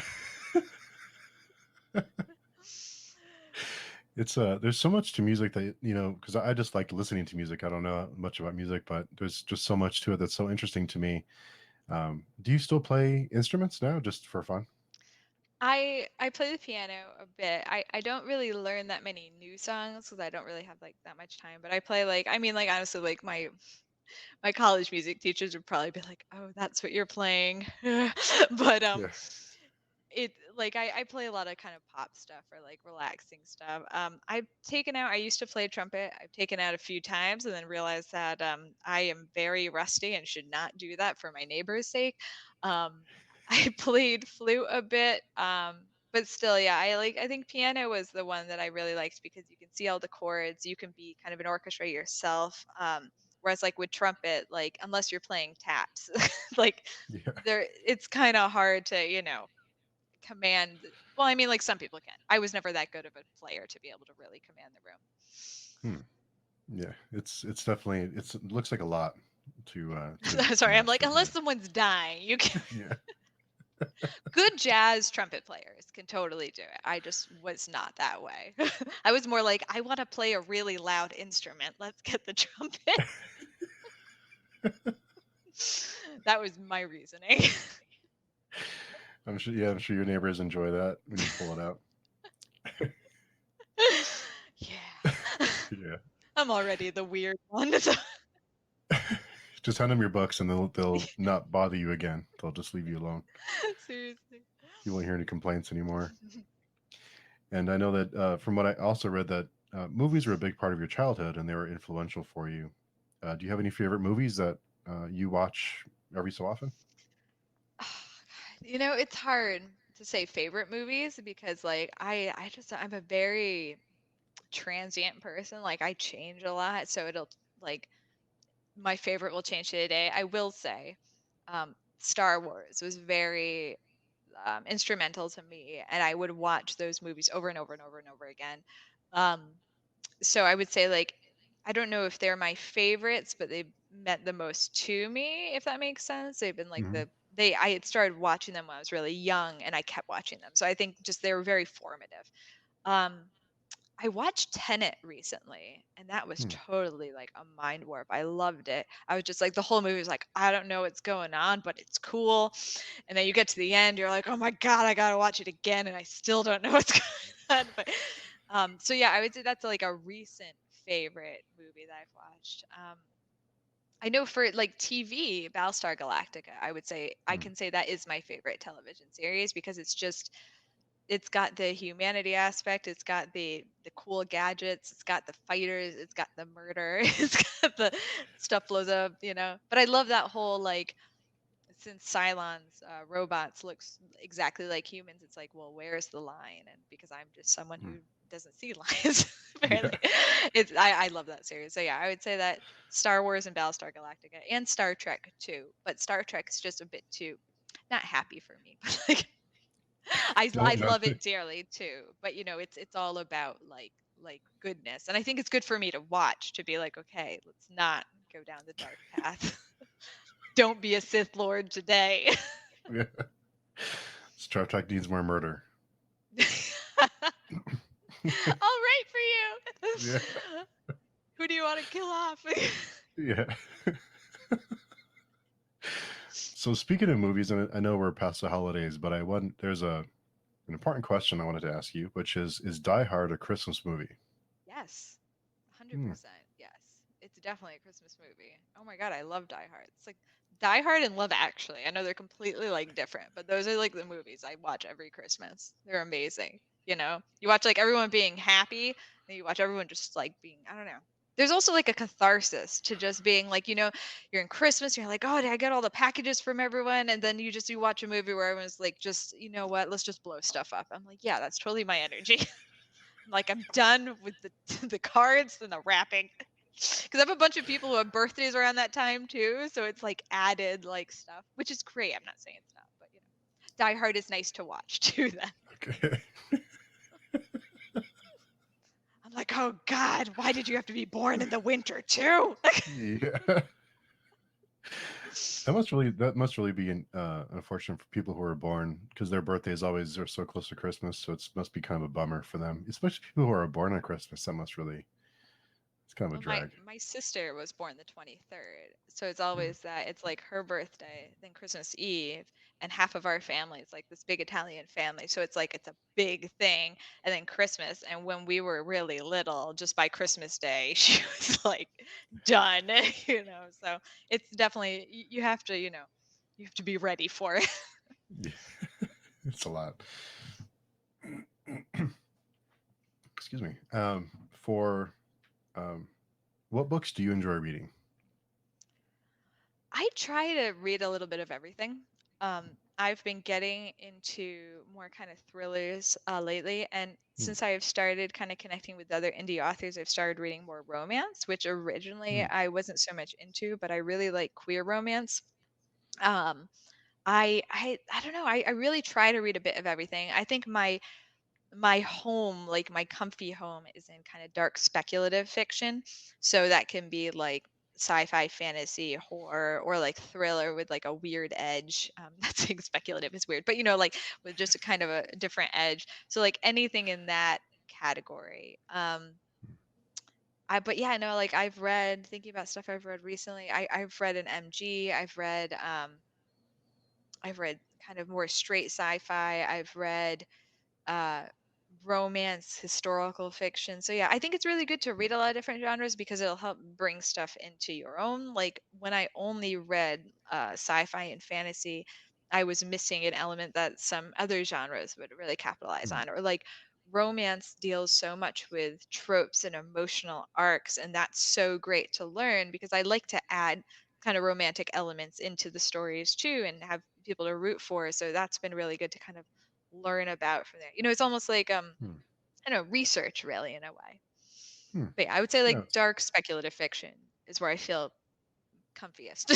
It's there's so much to music that because I just like listening to music. I don't know much about music, but there's just so much to it that's so interesting to me. Do you still play instruments now, just for fun? I play the piano a bit. I don't really learn that many new songs because I don't really have like that much time. But I play like I mean like honestly like my college music teachers would probably be like, "Oh, that's what you're playing." But Yeah. it like I play a lot of kind of pop stuff or like relaxing stuff. I used to play trumpet. I've taken out a few times and then realized that I am very rusty and should not do that for my neighbor's sake. Um, I played flute a bit. But still, yeah, I think piano was the one that I really liked because you can see all the chords, you can be kind of an orchestra yourself. Whereas like with trumpet, like unless you're playing taps, like Yeah. it's kind of hard to, command. Well, I mean, like some people can. I was never that good of a player to be able to really command the room. Hmm. Yeah. It's definitely it looks like a lot to Sorry, I'm like, master. unless someone's dying, you can. Yeah. Good jazz trumpet players can totally do it. I just was not that way. I was more like, I want to play a really loud instrument. Let's get the trumpet. That was my reasoning. I'm sure. Yeah, I'm sure your neighbors enjoy that when you pull it out. Yeah. Yeah. I'm already the weird one. So Just hand them your books, and they'll not bother you again. They'll just leave you alone. seriously. You won't hear any complaints anymore. And I know that from what I also read that movies were a big part of your childhood, and they were influential for you. Do you have any favorite movies that you watch every so often? It's hard to say favorite movies because like I'm a very transient person. Like I change a lot, so it'll like my favorite will change day to day. I will say Star Wars was very instrumental to me, and I would watch those movies over and over and over and over again. Um, so I would say like I don't know if they're my favorites, but they meant the most to me, if that makes sense. They've been like Hmm. I had started watching them when I was really young and I kept watching them. So I think just they were very formative. Um I watched Tenet recently and that was Hmm. totally like a mind warp. I loved it. I was just like the whole movie was like, I don't know what's going on, but it's cool. And then you get to the end, you're like, oh my God, I gotta watch it again, and I still don't know what's going on. But so yeah, I would say that's like a recent favorite movie that I've watched. I know for like TV, Battlestar Galactica, I would say I Mm, can say that is my favorite television series because it's got the humanity aspect, it's got the cool gadgets, it's got the fighters, it's got the murder, it's got the stuff blows up, you know. But I love that whole like since Cylons robots looks exactly like humans, it's like, well, where's the line? And because I'm just someone mm. who doesn't see lines, Yeah. apparently, I love that series. So yeah, I would say that Star Wars and Battlestar Galactica and Star Trek too. But Star Trek is just a bit too not happy for me, but like I No, love not it dearly too. But you know, it's all about like goodness, and I think it's good for me to watch to be like, okay, let's not go down the dark path. Don't be a Sith Lord today. yeah. Star Trek needs more murder. All right for you. Yeah. Who do you want to kill off? Yeah. So speaking of movies, and I know we're past the holidays, but I want there's an important question I wanted to ask you, which is Die Hard a Christmas movie? Yes, Hmm. 100%. Yes. It's definitely a Christmas movie. Oh my God, I love Die Hard. It's like Die Hard and Love Actually. I know they're completely like different, but those are like the movies I watch every Christmas. They're amazing. You know, you watch like everyone being happy, and you watch everyone just like being, I don't know. There's also like a catharsis to just being like, you know, you're in Christmas, you're like, oh, did I get all the packages from everyone? And then you watch a movie where everyone's like, just, you know what, let's just blow stuff up. I'm like, yeah, that's totally my energy. Like I'm done with the the cards and the wrapping. Because I have a bunch of people who have birthdays around that time too, so it's like added like stuff, which is great. I'm not saying it's not, but you know, Die Hard is nice to watch too. Then Okay. I'm like, oh God, why did you have to be born in the winter too? Yeah. That must really be unfortunate for people who are born because their birthdays always are so close to Christmas. So it must be kind of a bummer for them, especially people who are born on Christmas. That must really it's kind of a Well, my drag. my sister was born the 23rd, so it's Hmm. always that it's like her birthday, then Christmas Eve, and half of our family is like this big Italian family, so it's like it's a big thing, and then Christmas. And when we were really little, just by Christmas Day, she was like done, you know. So it's definitely you have to, you know, you have to be ready for it. Yeah, it's a lot. Excuse me. For um, what books do you enjoy reading? I try to read a little bit of everything. I've been getting into more kind of thrillers lately, and Hmm. since I've started kind of connecting with other indie authors, I've started reading more romance, which originally Hmm. I wasn't so much into, but I really like queer romance. Um, I don't know. I really try to read a bit of everything. I think my home, like my comfy home, is in kind of dark speculative fiction. So that can be like sci-fi, fantasy, horror, or like thriller with like a weird edge. Not saying speculative is weird, but you know, like with just a kind of a different edge. So like anything in that category. But yeah, no, like I've read thinking about stuff I've read recently. I've read an MG. I've read kind of more straight sci-fi. I've read uh, romance, historical fiction. So yeah, I think it's really good to read a lot of different genres because it'll help bring stuff into your own. Like when I only read sci-fi and fantasy, I was missing an element that some other genres would really capitalize Hmm. on. Or like romance deals so much with tropes and emotional arcs, and that's so great to learn because I like to add kind of romantic elements into the stories too and have people to root for. So that's been really good to kind of learn about from there. You know, it's almost like Hmm. I don't know, research really in a way. Hmm. But yeah, I would say Yeah. like dark speculative fiction is where I feel comfiest.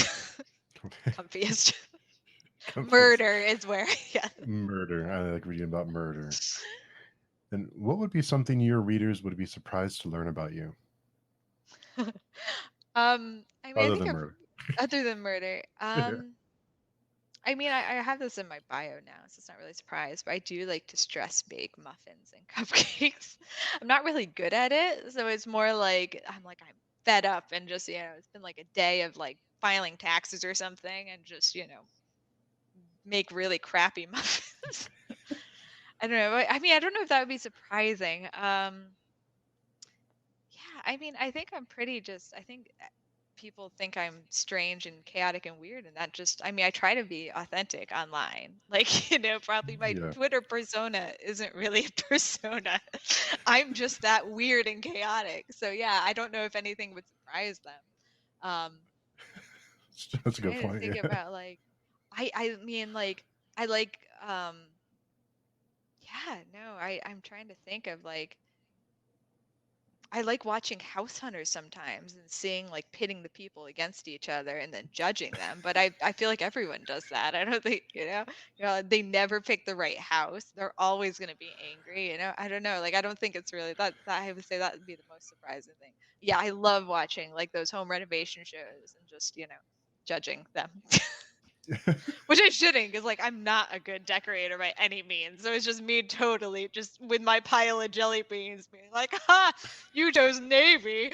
Comfiest. Confused. Murder is where yeah. Murder. I like reading about murder. And what would be something your readers would be surprised to learn about you, I mean I other think than I've murder? other than murder. Yeah. I mean I have this in my bio now, so it's not really a surprise, but I do like to stress bake muffins and cupcakes. I'm not really good at it, so it's more like I'm fed up and just, you know, it's been like a day of like filing taxes or something and just, you know, make really crappy muffins. I don't know. I mean, I don't know if that would be surprising. Yeah, I mean, I think I'm pretty just I think people think I'm strange and chaotic and weird, and that just, I mean, I try to be authentic online. Like, probably my Yeah. Twitter persona isn't really a persona. I'm just that weird and chaotic. So yeah, I don't know if anything would surprise them. Um, That's a good Trying to point. think Yeah. about like, I mean like I like yeah, no, I'm trying to think of like, I like watching House Hunters sometimes and seeing like pitting the people against each other and then judging them. But I feel like everyone does that. I don't think, they never pick the right house. They're always going to be angry. I don't know. Like, I don't think it's really that I would say that would be the most surprising thing. Yeah, I love watching like those home renovation shows and just, judging them. Which I shouldn't, because like I'm not a good decorator by any means. So it's just me totally just with my pile of jelly beans being like, ha, you chose navy.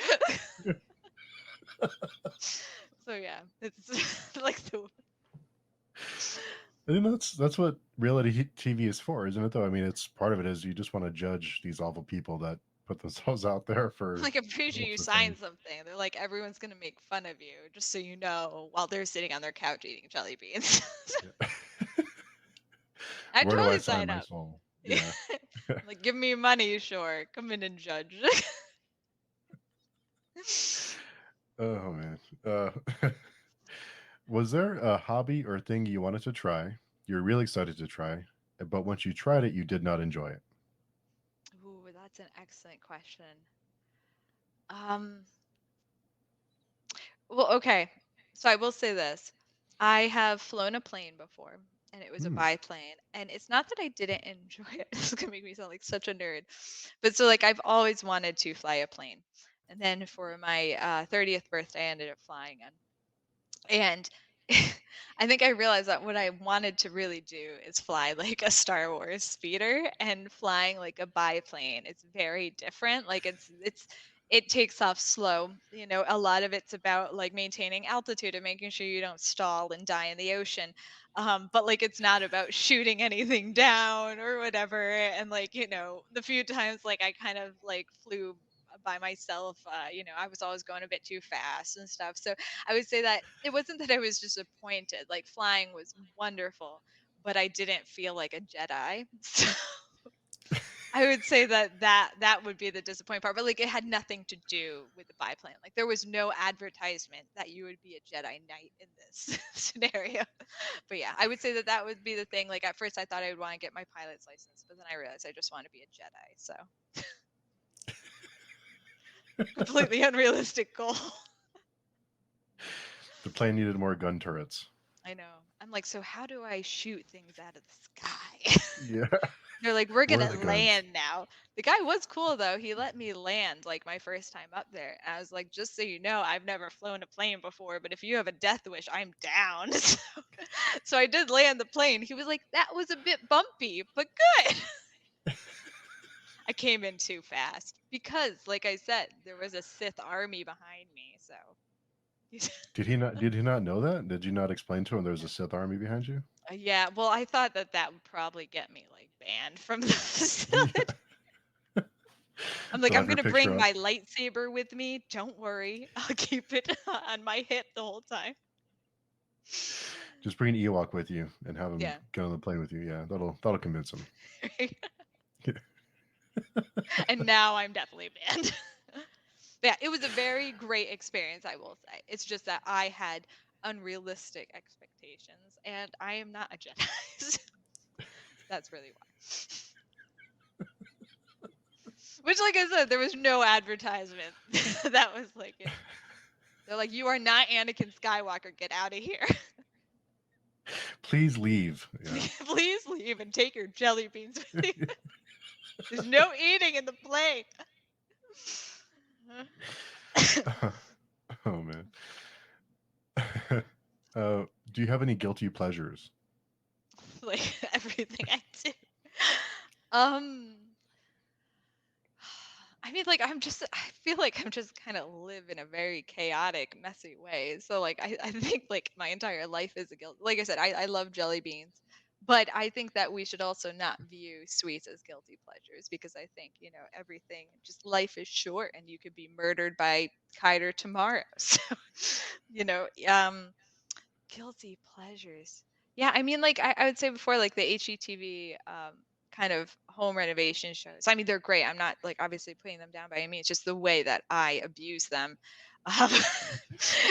So yeah, it's like the I think that's what reality TV is for, isn't it? Though I mean, it's part of it is you just want to judge these awful people that put themselves out there for like I'm pretty sure you for fame. signed something. They're like everyone's gonna make fun of you, just so you know, while they're sitting on their couch eating jelly beans. Yeah. I'd Where do I totally sign sign my up. soul? Yeah. Like give me money, sure. Come in and judge. Oh man. Was there a hobby or thing you wanted to try? You're really excited to try, but once you tried it, you did not enjoy it. Ooh, that's an excellent question. Um, Well, okay. So I will say this. I have flown a plane before, and it was a Hmm. biplane. And it's not that I didn't enjoy it. This is gonna make me sound like such a nerd. But so like I've always wanted to fly a plane. And then for my 30th birthday, I ended up flying one. And I think I realized that what I wanted to really do is fly like a Star Wars speeder, and flying like a biplane. It's very different. Like it takes off slow. A lot of it's about like maintaining altitude and making sure you don't stall and die in the ocean. But like it's not about shooting anything down or whatever. And like, the few times like I kind of like flew by myself, I was always going a bit too fast and stuff. So I would say that it wasn't that I was disappointed. Like flying was wonderful, but I didn't feel like a Jedi. So I would say that would be the disappointing part. But like it had nothing to do with the biplane. Like there was no advertisement that you would be a Jedi Knight in this scenario. But yeah, I would say that would be the thing. Like at first I thought I would want to get my pilot's license, but then I realized I just want to be a Jedi. So completely unrealistic goal. The plane needed more gun turrets. I know. I'm like, so how do I shoot things out of the sky? Yeah. They're like, we're Where are gonna the guns? land now. The guy was cool though. He let me land like my first time up there. I was like, just so you know, I've never flown a plane before, but if you have a death wish, I'm down. So I did land the plane. He was like, that was a bit bumpy, but good. I came in too fast because, like I said, there was a Sith army behind me. So Did he not know that? Did you not explain to him there was a Sith army behind you? yeah, well, I thought that would probably get me like banned from the facility. Yeah. I'm like, They'll I'm have your gonna picture bring up. my lightsaber with me. Don't worry, I'll keep it on my hip the whole time. Just bring an Ewok with you and have him Yeah. get on the plane with you. Yeah, that'll convince him. And now I'm definitely banned. But yeah, it was a very great experience, I will say. It's just that I had unrealistic expectations, and I am not a Jedi. So that's really why. Which, like I said, there was no advertisement. That was like it. They're like, you are not Anakin Skywalker. Get out of here. Please leave. Yeah. Please leave and take your jelly beans with you. There's no eating in the plane. Oh man. Do you have any guilty pleasures? Like everything I do. Um, I mean, like I feel like I'm just kind of live in a very chaotic, messy way. So like I think like my entire life is a guilt. Like I said, I love jelly beans, But I think that we should also not view sweets as guilty pleasures, because I think, everything, just life is short and you could be murdered by Kiter tomorrow. So, you know, um, guilty pleasures. Yeah, I mean, like I would say before, like the HGTV kind of home renovation shows. I mean, they're great. I'm not like obviously putting them down by any means. Just the way that I abuse them, um,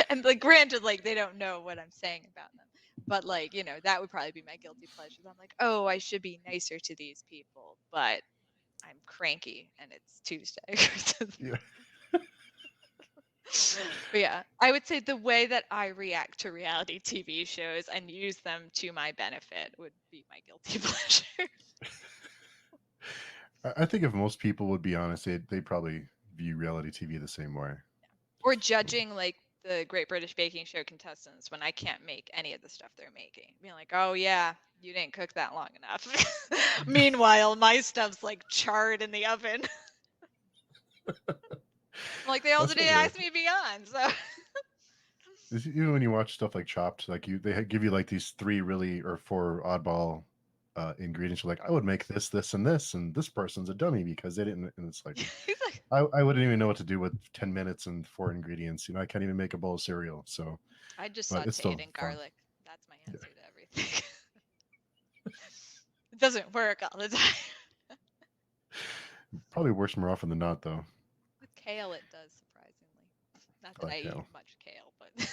and like granted, like they don't know what I'm saying about them, but like that would probably be my guilty pleasures. I'm like, oh, I should be nicer to these people, but I'm cranky and it's Tuesday. Yeah. But yeah, I would say the way that I react to reality TV shows and use them to my benefit would be my guilty pleasure. I think if most people would be honest, they probably view reality TV the same way. Or judging like the Great British Baking Show contestants when I can't make any of the stuff they're making. Being like, oh yeah, you didn't cook that long enough. Meanwhile, my stuff's like charred in the oven. Like they also That's didn't okay. ask me to be on, so Even when you watch stuff like Chopped, like give you like these three really or four oddball ingredients. You're like, I would make this, this, and this person's a dummy because they didn't. And it's like, he's like, I wouldn't even know what to do with 10 minutes and four ingredients. I can't even make a bowl of cereal. So, I just but it's saute it still in fun. garlic. That's my Yeah, answer to everything. It doesn't work all the time. probably works more often than not, though. With kale, it does, surprisingly. Not I that like I eat kale. much kale, but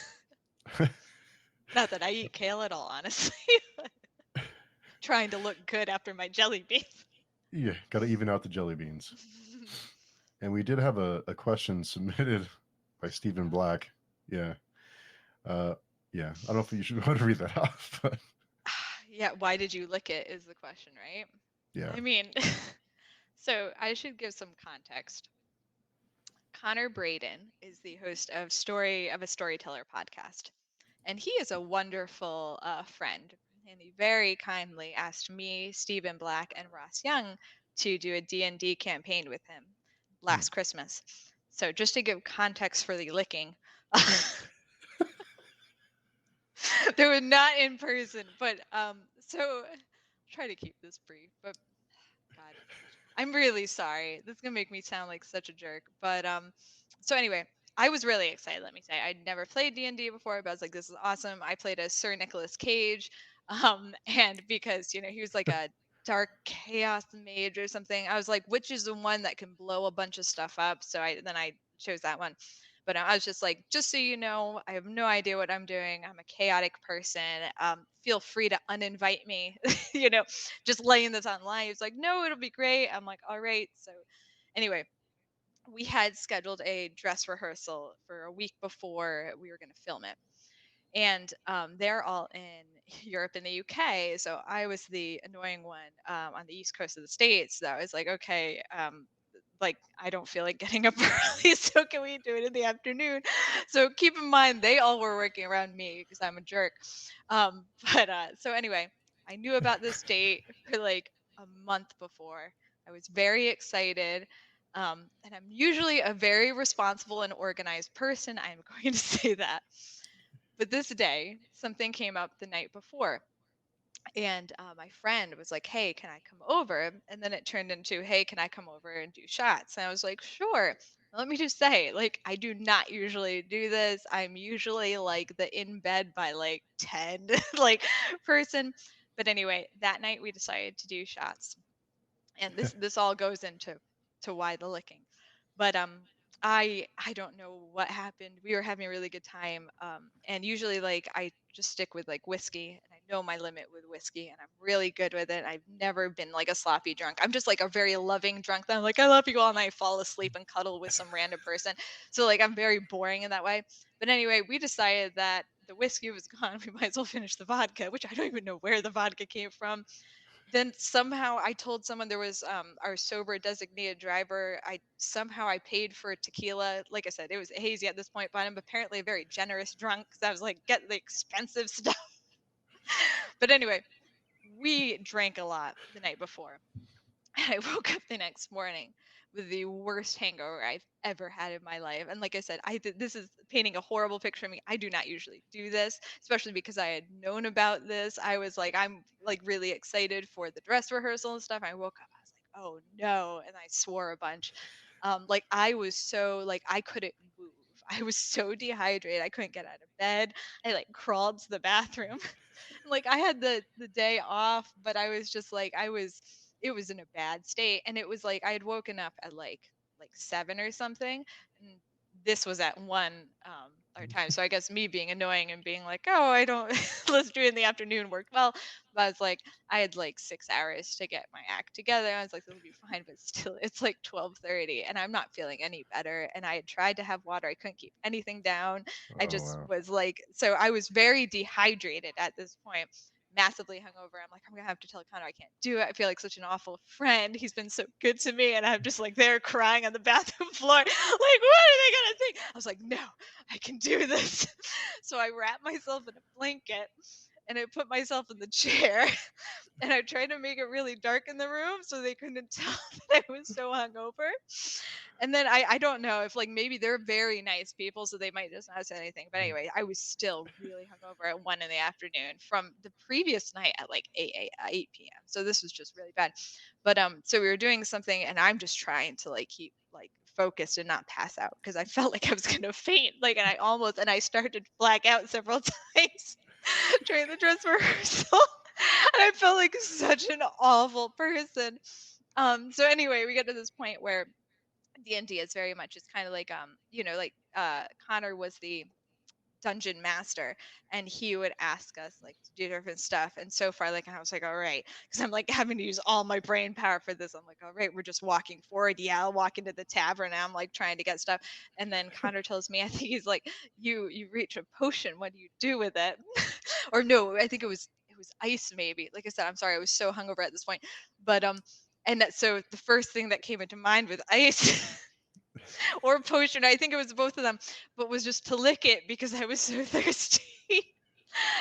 not that I eat kale at all, honestly. Trying to look good after my jelly beans. Yeah, got to even out the jelly beans. And we did have a question submitted by Stephen Yeah. Black. Yeah. Uh, yeah. I don't know if you should want to read that off, but Yeah, why did you lick it is the question, right? yeah. I mean, so I should give some context. Connor Braden is the host of a Storyteller podcast, and he is a wonderful friend. And he very kindly asked me, Stephen Black, and Ross Young to do a D&D campaign with him Hmm. last Christmas. So just to give context for the licking, they were not in person, but so try to keep this brief, but God, I'm really sorry. This is gonna make me sound like such a jerk. But so anyway, I was really excited. Let me say, I'd never played D&D before, but I was like, this is awesome. I played as Sir Nicholas Cage, and because he was like a dark chaos mage or something, I was like, which is the one that can blow a bunch of stuff up? So I chose that one. But I was just like, just so you know, I have no idea what I'm doing. I'm a chaotic person. Feel free to uninvite me. you know, just laying this on live. It's like, no, it'll be great. I'm like, all right. So anyway, we had scheduled a dress rehearsal for a week before we were going to film it. And they're all in Europe and the UK. So I was the annoying one on the East Coast of the States that was like, okay, like I don't feel like getting up early, so can we do it in the afternoon? So keep in mind they all were working around me because I'm a jerk. But so anyway, I knew about this date for like a month before. I was very excited. And I'm usually a very responsible and organized person. I'm going to say that. But this day, something came up the night before, and my friend was like, "Hey, can I come over?" And then it turned into, "Hey, can I come over and do shots?" And I was like, "Sure." Let me just say, like, I do not usually do this. I'm usually like the in bed by like 10 like person. But anyway, that night we decided to do shots, and this all goes into why the licking. But I don't know what happened. We were having a really good time, and usually like I just stick with like whiskey, and I know my limit with whiskey, and I'm really good with it. I've never been like a sloppy drunk. I'm just like a very loving drunk that I'm like, I love you all, and I fall asleep and cuddle with some random person. So like I'm very boring in that way. But anyway, we decided that the whiskey was gone. We might as well finish the vodka, which I don't even know where the vodka came from. Then somehow I told someone there was our sober designated driver. I paid for tequila. Like I said, it was hazy at this point, but I'm apparently a very generous drunk because I was like, get the expensive stuff. But anyway, we drank a lot the night before. And I woke up the next morning with the worst hangover I've ever had in my life. And like I said, this is painting a horrible picture of me. I do not usually do this, especially because I had known about this. I was like, I'm like really excited for the dress rehearsal and stuff. I woke up, I was like, oh no, and I swore a bunch. Like I was so like I couldn't move. I was so dehydrated. I couldn't get out of bed. I like crawled to the bathroom. Like I had the day off, but I was just like it was in a bad state, and it was like I had woken up at like 7 or something, and this was at 1 our time. So I guess me being annoying and being like, "Oh, I don't let's do it in the afternoon," worked well. But I was like I had like 6 hours to get my act together. I was like, "This will be fine," but still it's like 12:30 and I'm not feeling any better, and I had tried to have water. I couldn't keep anything down. I Oh just wow. was like so I was very dehydrated at this point, massively hungover. I'm like, I'm gonna have to tell Connor I can't do it. I feel like such an awful friend. He's been so good to me, and I'm just like there crying on the bathroom floor. Like, what are they gonna think? I was like, no, I can do this. So I wrapped myself in a blanket and I put myself in the chair and I tried to make it really dark in the room so they couldn't tell that I was so hungover. And then I don't know if like maybe they're very nice people, so they might just not say anything. But anyway, I was still really hungover at 1 in the afternoon from the previous night at like 8 p.m. So this was just really bad. But so we were doing something, and I'm just trying to like keep like focused and not pass out because I felt like I was gonna faint. Like, and I started to black out several times during the dress rehearsal. And I felt like such an awful person. So anyway, we get to this point where D&D is very much it's kind of like like Connor was the dungeon master, and he would ask us like to do different stuff. And so far, like I was like, all right, because I'm like having to use all my brain power for this. I'm like, all right, we're just walking forward. Yeah, I'll walk into the tavern and I'm like trying to get stuff. And then Connor tells me, I think he's like, you reach a potion. What do you do with it? Or no, I think it was ice maybe. Like I said, I'm sorry, I was so hungover at this point. But so the first thing that came into mind with ice or potion, I think it was both of them, but was just to lick it because I was so thirsty.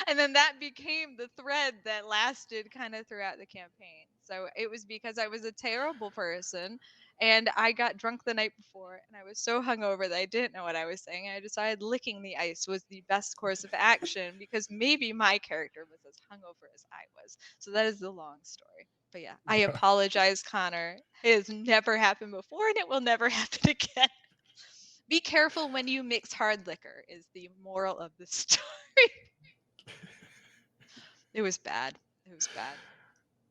And then that became the thread that lasted kind of throughout the campaign. So it was because I was a terrible person and I got drunk the night before and I was so hungover that I didn't know what I was saying. I decided licking the ice was the best course of action because maybe my character was as hungover as I was. So that is the long story. But yeah, I apologize, Connor. It has never happened before and it will never happen again. Be careful when you mix hard liquor, is the moral of the story. It was bad. It was bad.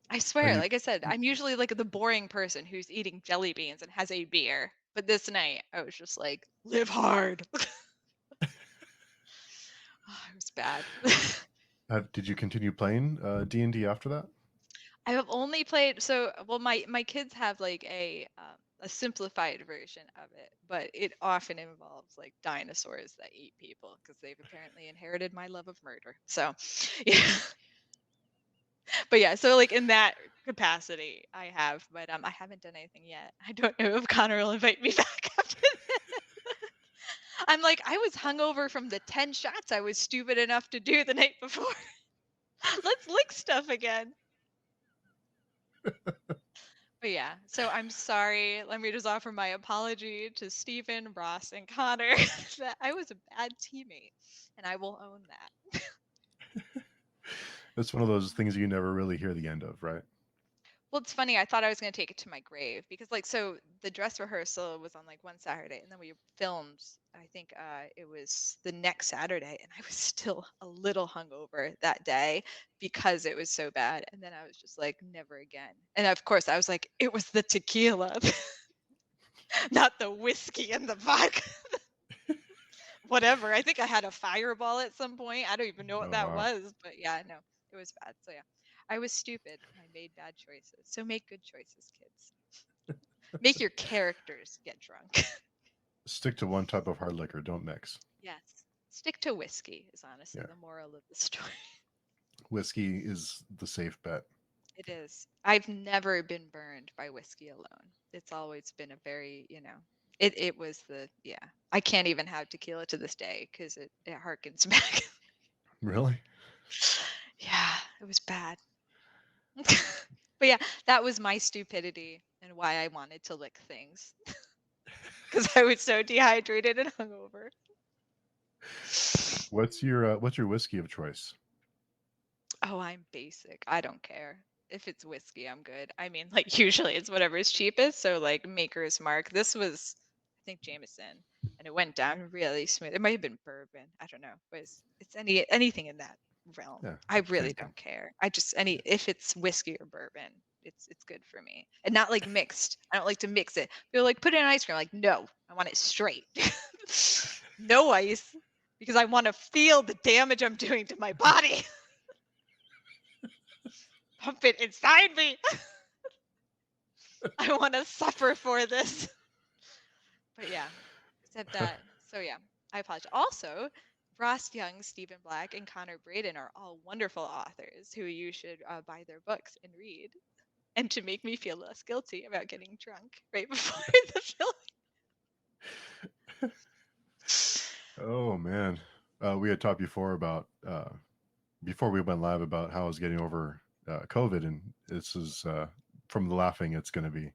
I Are swear, you like I said, I'm usually like the boring person who's eating jelly beans and has a beer. But this night, I was just like, live hard. Oh, it was bad. did you continue playing D&D after that? I have only played well my kids have like a simplified version of it, but it often involves like dinosaurs that eat people because they've apparently inherited my love of murder. So, yeah. But yeah, so like in that capacity, I have, but I haven't done anything yet. I don't know if Connor will invite me back after this. I'm like, I was hungover from the 10 shots I was stupid enough to do the night before. Let's lick stuff again. But yeah, so I'm sorry. Let me just offer my apology to Stephen, Ross, and Connor that I was a bad teammate, and I will own that. It's one of those things you never really hear the end of, right? Well, it's funny. I thought I was going to take it to my grave because, like, so the dress rehearsal was on like one Saturday, and then we filmed. I think it was the next Saturday, and I was still a little hungover that day because it was so bad. And then I was just like, never again. And of course, I was like, it was the tequila, not the whiskey and the vodka. Whatever. I think I had a fireball at some point. I don't even know what Oh that wow. was, but yeah, no, it was bad. So yeah, I was stupid and I made bad choices. So make good choices, kids. Make your characters get drunk. Stick to one type of hard liquor, don't mix. Yes. Stick to whiskey is honestly Yeah. the moral of the story. Whiskey is the safe bet. It is. I've never been burned by whiskey alone. It's always been a very, it was yeah. I can't even have tequila to this day because it harkens back. Really? Yeah, it was bad. But yeah, that was my stupidity. and why I wanted to lick things because I was so dehydrated and hungover. What's your whiskey of choice? Oh, I'm basic. I don't care. If it's whiskey, I'm good. I mean, like usually it's whatever's cheapest. So like Maker's Mark. This was, I think Jameson, and it went down really smooth. It might have been bourbon. I don't know, but it's anything in that realm. Yeah, I same really thing. don't care. I just any if it's whiskey or bourbon, it's good for me. And not like mixed. I don't like to mix it. People like put it in ice cream. Like no, I want it straight. No ice, because I want to feel the damage I'm doing to my body. Pump it inside me. I want to suffer for this. But yeah, except that. So yeah, I apologize. Also, Ross Young, Stephen Black, and Connor Braden are all wonderful authors who you should buy their books and read. And to make me feel less guilty about getting drunk right before the film. Oh man, we had talked before about before we went live about how I was getting over COVID, and this is from the laughing. It's going to be.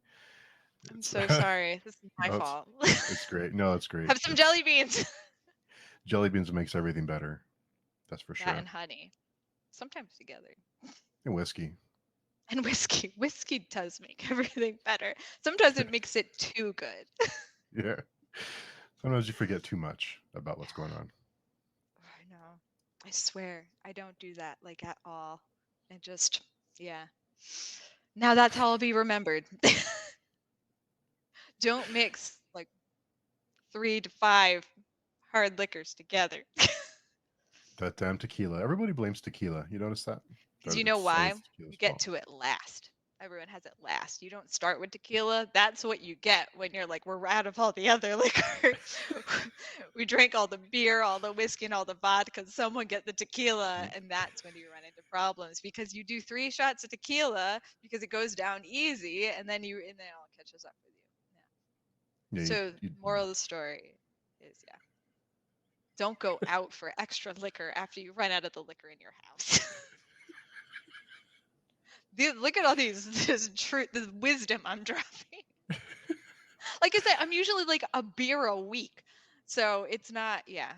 I'm It's so sorry. This is my no, fault. it's great. No, it's great. Have some It's jelly beans. jelly beans makes everything better. That's for That sure. and honey, sometimes together. And whiskey. And whiskey. Whiskey does make everything better. Sometimes it makes it too good. Yeah. Sometimes you forget too much about what's going on. I know. I swear I don't do that like at all. And just, yeah. Now that's how I'll be remembered. Don't mix like 3 to 5 hard liquors together. That damn tequila. Everybody blames tequila. You notice that? Because you know It's why? always You tequila's get fault. to it last. Everyone has it last. You don't start with tequila. That's what you get when you're like, we're out of all the other liquor. We drank all the beer, all the whiskey, and all the vodka. Someone get the tequila, and that's when you run into problems because you do 3 shots of tequila because it goes down easy, and then it all catches up with you. Yeah. Yeah, So moral of the story is, yeah, don't go out for extra liquor after you run out of the liquor in your house. Look at all this truth, this wisdom I'm dropping. Like I said, I'm usually like a beer a week, so it's not. Yeah,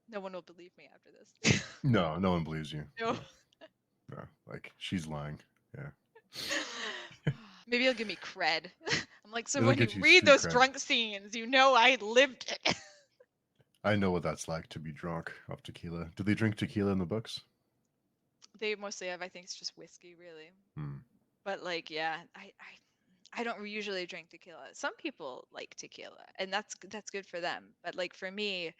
no one will believe me after this. no, no one believes you. No. No, like she's lying. Yeah. Maybe he'll give me cred. I'm like, so It'll when you get you read street those cred. drunk scenes, you know I lived it. I know what that's like to be drunk off tequila. Do they drink tequila in the books? They mostly have, I think, it's just whiskey, really. Hmm. But like, yeah, I don't usually drink tequila. Some people like tequila, and that's good for them. But like for me,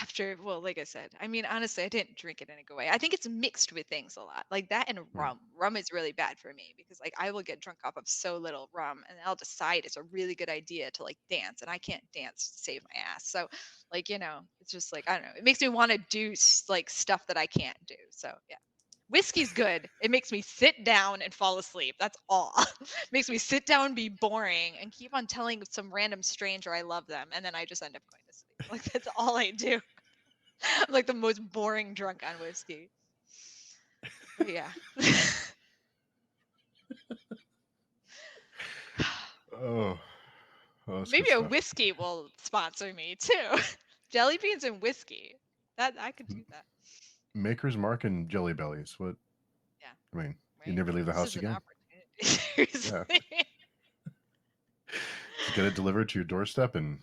after, well, like I said, I mean, honestly, I didn't drink it in a good way. I think it's mixed with things a lot, like that and Hmm. rum. Rum is really bad for me because like I will get drunk off of so little rum, and I'll decide it's a really good idea to like dance, and I can't dance to save my ass. So, like it's just like I don't know. It makes me want to do like stuff that I can't do. So yeah. Whiskey's good. It makes me sit down and fall asleep. That's all. Makes me sit down, be boring, and keep on telling some random stranger I love them, and then I just end up going to sleep. Like that's all I do. I'm like the most boring drunk on whiskey. But yeah. Oh, oh, that's good Maybe a stuff. whiskey will sponsor me too. Jelly beans and whiskey. That I could do that. Maker's Mark and Jelly Bellies. What? Yeah. I mean, you Right? never leave the This house is an again? opportunity. Yeah. Seriously. Just get it delivered to your doorstep, and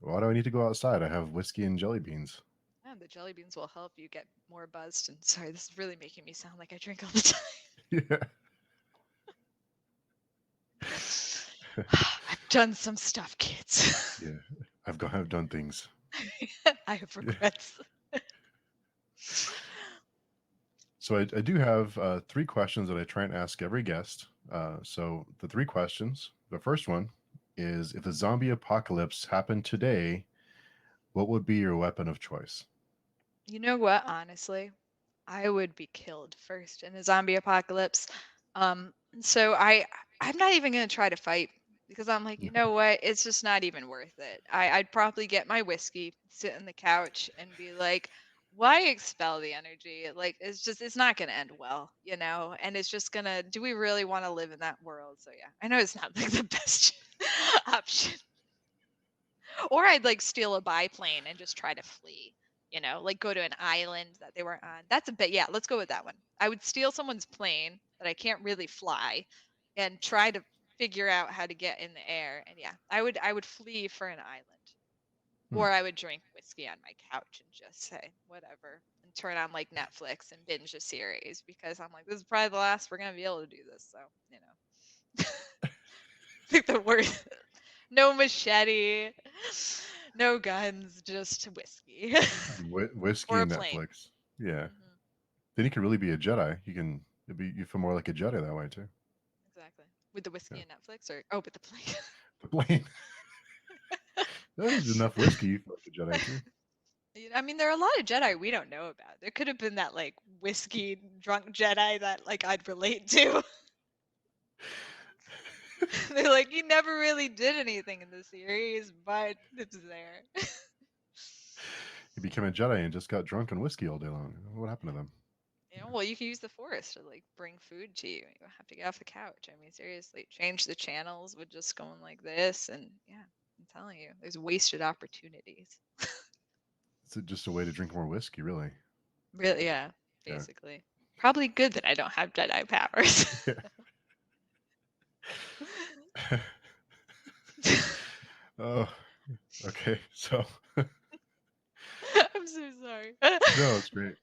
why do I need to go outside? I have whiskey and jelly beans. Yeah, the jelly beans will help you get more buzzed. And sorry, this is really making me sound like I drink all the time. Yeah. I've done some stuff, kids. Yeah. I've done things. I have Yeah. regrets. So I do have 3 questions that I try and ask every guest. So the 3 questions. The first one is: if the zombie apocalypse happened today, what would be your weapon of choice? You know what? Honestly, I would be killed first in a zombie apocalypse. So I'm not even gonna try to fight because I'm like, you know what? It's just not even worth it. I'd probably get my whiskey, sit on the couch, and be like, why expel the energy? Like it's not gonna end well, and it's just gonna. Do we really want to live in that world? So yeah, I know it's not like the best option. Or I'd like steal a biplane and just try to flee. Like go to an island that they weren't on. That's a bit. Yeah, let's go with that one. I would steal someone's plane that I can't really fly, and try to figure out how to get in the air. And yeah, I would flee for an island. Hmm. Or I would drink whiskey on my couch and just say whatever and turn on like Netflix and binge a series because I'm like, this is probably the last we're gonna be able to do this. So, I think the worst. No machete, no guns, just whiskey Whiskey or a and plane. Netflix. Yeah. Hmm. Then you can really be a Jedi. You feel more like a Jedi that way too. Exactly. With the whiskey Yeah. and Netflix, or with the plane. The plane. There's enough whiskey. You feel like a Jedi too. I mean, there are a lot of Jedi we don't know about. There could have been that like whiskey drunk Jedi that like I'd relate to. They're like, you never really did anything in the series, but it's there. He became a Jedi and just got drunk on whiskey all day long. What happened to them? Well, you can use the Force to like bring food to you. You don't have to get off the couch. I mean, seriously, change the channels with just going like this, and yeah, I'm telling you, there's wasted opportunities. It's just a way to drink more whiskey, really. Really, yeah, Yeah. basically. Probably good that I don't have Jedi powers. Yeah. Oh, okay. So I'm so sorry. no, it's great.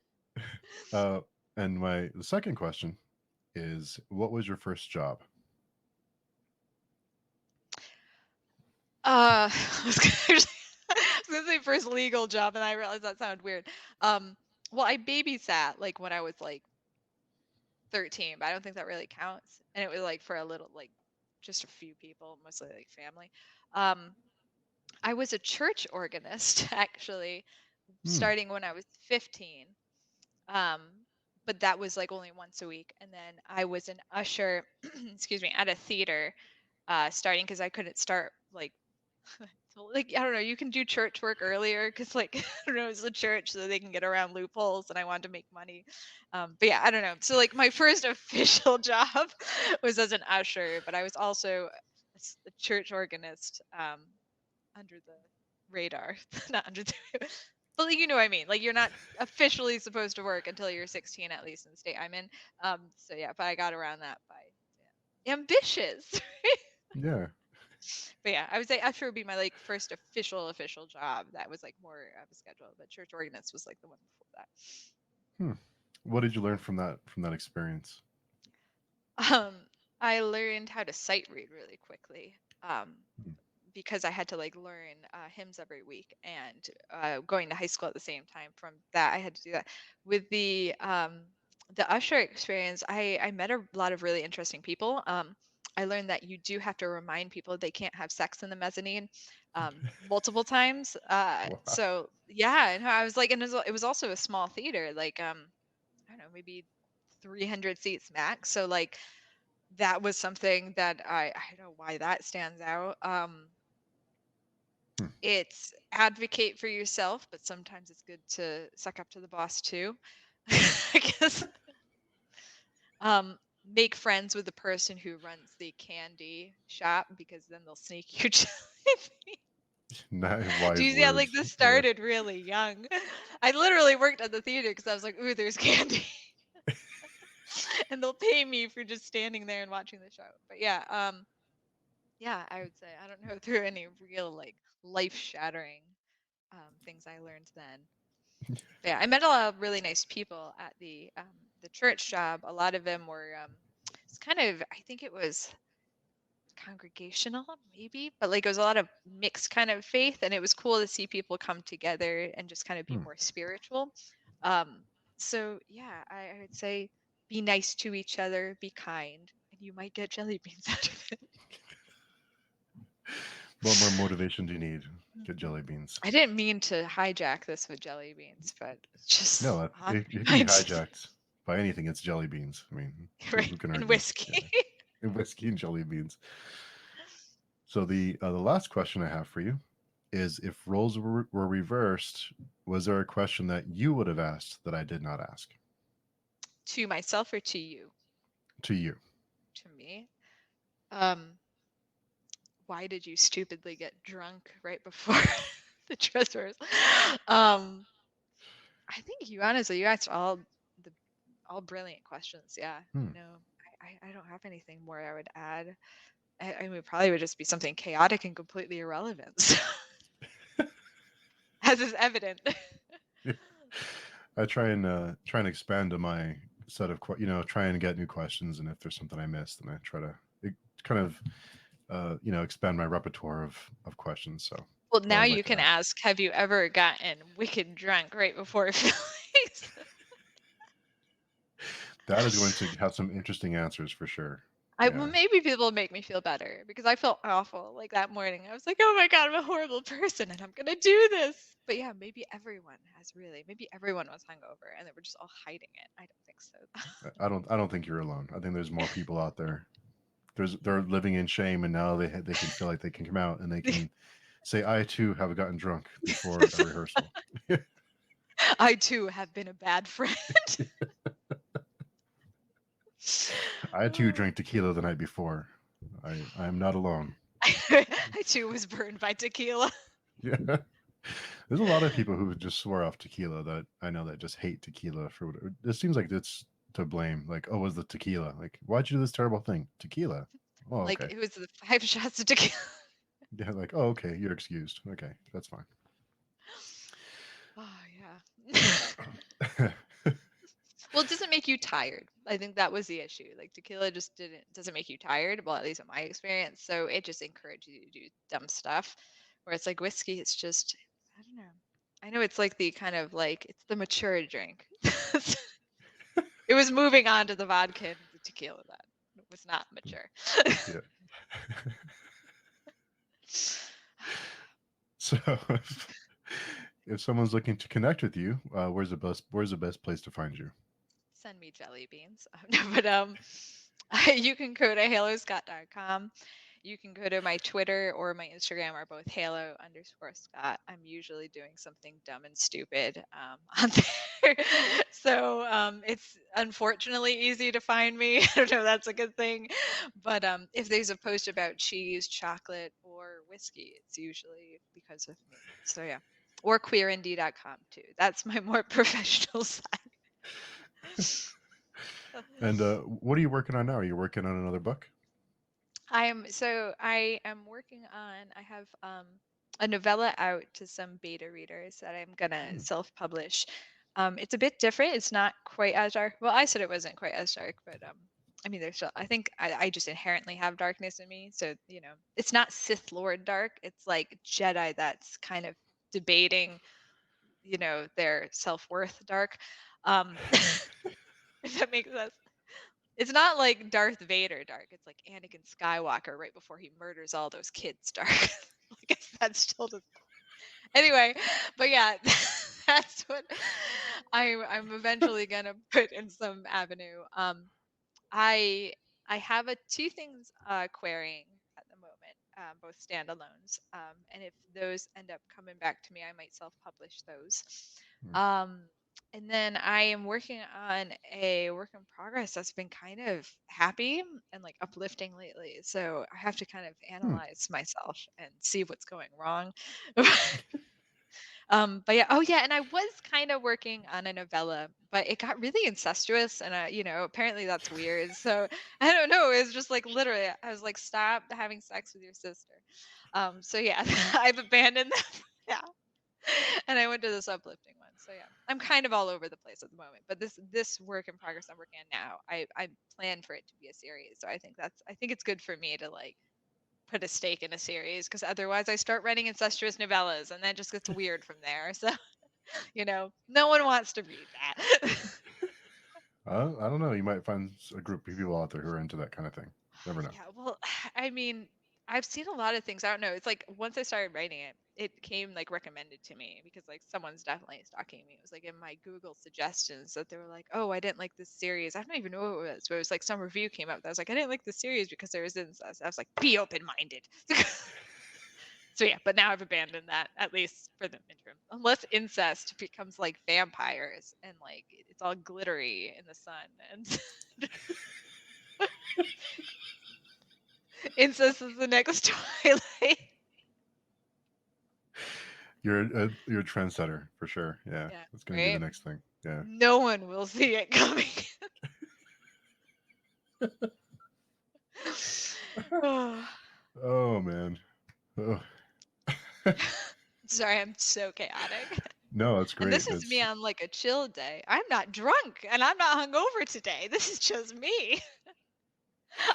And the second question is, what was your first job? I was gonna say first legal job, and I realized that sounded weird. Well, I babysat like when I was like 13, but I don't think that really counts. And it was like for a little, like just a few people, mostly like family. Um, I was a church organist actually, Hmm. starting when I was 15. Um, but that was like only once a week. And then I was an usher, excuse me, at a theater, starting because I couldn't start like so like I don't know, you can do church work earlier because like I don't know, it's the church so they can get around loopholes and I wanted to make money. But yeah, I don't know. So like my first official job was as an usher, but I was also a church organist under the radar, not under the but like, you know what I mean. Like you're not officially supposed to work until you're 16, at least in the state I'm in. So yeah, but I got around that by ambitious. Yeah. But yeah, I would say usher would be my like first official job that was like more of a schedule, but church organist was like the one before that. Hmm. What did you learn from that experience? Um, I learned how to sight read really quickly. Hmm. Because I had to like learn hymns every week, and going to high school at the same time. From that, I had to do that. With the usher experience, I met a lot of really interesting people. I learned that you do have to remind people they can't have sex in the mezzanine multiple times. Wow. So yeah, and I was like, and it was also a small theater, like I don't know, maybe 300 seats max. So like that was something that I don't know why that stands out. Hmm. It's advocate for yourself, but sometimes it's good to suck up to the boss too. I guess. Make friends with the person who runs the candy shop because then they'll sneak you jelly. Not Do wise you see how like words. this Yeah. started really young? I literally worked at the theater because I was like, ooh, there's candy. And they'll pay me for just standing there and watching the show. But yeah, I would say I don't know through any real like life shattering things I learned then. But yeah, I met a lot of really nice people at the church job. A lot of them were it's kind of I think it was congregational maybe, but like it was a lot of mixed kind of faith, and it was cool to see people come together and just kind of be Hmm. more spiritual. Um, so yeah, I would say be nice to each other, be kind, and you might get jelly beans out of it. What more motivation do you need? Get jelly beans. I didn't mean to hijack this with jelly beans, but it's just No, on it can my be mind. hijacked by anything. It's jelly beans. I mean, Right, who can and argue? whiskey. Yeah, and whiskey and jelly beans. So the last question I have for you is if roles were reversed, was there a question that you would have asked that I did not ask? To myself or to you? To you. To me. Um, why did you stupidly get drunk right before the dress rehearsal? Um, I think you honestly, you asked the all brilliant questions. Yeah. Hmm. I don't have anything more I would add. I mean, it probably would just be something chaotic and completely irrelevant, so, as is evident. I try and expand to my set of try and get new questions, and if there's something I missed, then I try to kind of expand my repertoire of questions. So Well, I now always like you to can ask. ask, have you ever gotten wicked drunk right before Phillies? That is going to have some interesting answers for sure. Well, Yeah. maybe people make me feel better because I felt awful like that morning. I was like, oh my God, I'm a horrible person and I'm gonna do this. But yeah, maybe everyone was hungover and they were just all hiding it. I don't think so. I don't think you're alone. I think there's more people out there. They're living in shame, and now they can feel like they can come out and they can say, I too have gotten drunk before a rehearsal. I too have been a bad friend. I too drank tequila the night before. I am not alone. I too was burned by tequila. Yeah. There's a lot of people who just swear off tequila that I know that just hate tequila for whatever. It seems like it's to blame. Like, oh, it was the tequila? Like, why'd you do this terrible thing? Tequila. Oh, Like okay. it was the 5 shots of tequila. Yeah, like, oh, okay, you're excused. Okay, that's fine. Oh yeah. Well, it doesn't make you tired. I think that was the issue. Like tequila just doesn't make you tired. Well, at least in my experience. So it just encourages you to do dumb stuff. Where it's like whiskey, it's just I don't know. I know it's like the kind of like it's the mature drink. It was moving on to the vodka and the tequila that was not mature. Yeah. So if someone's looking to connect with you, where's the best place to find you? Send me jelly beans. No, but you can go to haloscot.com. You can go to my Twitter or my Instagram are both Halo_Scot. I'm usually doing something dumb and stupid on there. So it's unfortunately easy to find me. I don't know if that's a good thing. But if there's a post about cheese, chocolate, or whiskey, it's usually because of me. So yeah. Or queerindy.com too. That's my more professional side. And what are you working on now? Are you working on another book? I am working on I have a novella out to some beta readers that I'm gonna Hmm. self-publish. It's a bit different. It's not quite as dark. Well, I said it wasn't quite as dark, but I mean there's still I think I just inherently have darkness in me. So, it's not Sith Lord dark. It's like Jedi that's kind of debating, their self-worth dark. If that makes sense. It's not like Darth Vader dark. It's like Anakin Skywalker right before he murders all those kids dark. I guess that's still the anyway. But yeah, that's what I'm eventually gonna put in some avenue. I I have two things querying at the moment, both standalones. And if those end up coming back to me, I might self-publish those. Hmm. Um, and then I am working on a work in progress that's been kind of happy and like uplifting lately. So I have to kind of Hmm. analyze myself and see what's going wrong. But yeah, oh yeah, and I was kind of working on a novella, but it got really incestuous, and apparently that's weird. So I don't know. It was just like literally, I was like, stop having sex with your sister. So yeah, I've abandoned that. Yeah, and I went to this uplifting one. So yeah, I'm kind of all over the place at the moment. But this work in progress I'm working on now, I plan for it to be a series. So I think it's good for me to like put a stake in a series because otherwise I start writing incestuous novellas and that just gets weird from there. So, no one wants to read that. I don't know. You might find a group of people out there who are into that kind of thing. Never know. Yeah, well, I mean, I've seen a lot of things. I don't know. It's like once I started writing it, it came like recommended to me because like someone's definitely stalking me. It was like in my Google suggestions that they were like, "Oh, I didn't like this series." I don't even know what it was, but it was like some review came up that was like, "I didn't like this series because there was incest." I was like, "Be open-minded." So yeah, but now I've abandoned that, at least for the interim. Unless incest becomes like vampires and like it's all glittery in the sun and incest is the next Twilight. You're a trendsetter for sure. Yeah, Yeah, that's gonna be the right. next thing. Yeah. No one will see it coming. Oh, Oh man. Oh. sorry, I'm so chaotic. No, that's And great. this is me That's on like a chill day. I'm not drunk and I'm not hungover today. This is just me.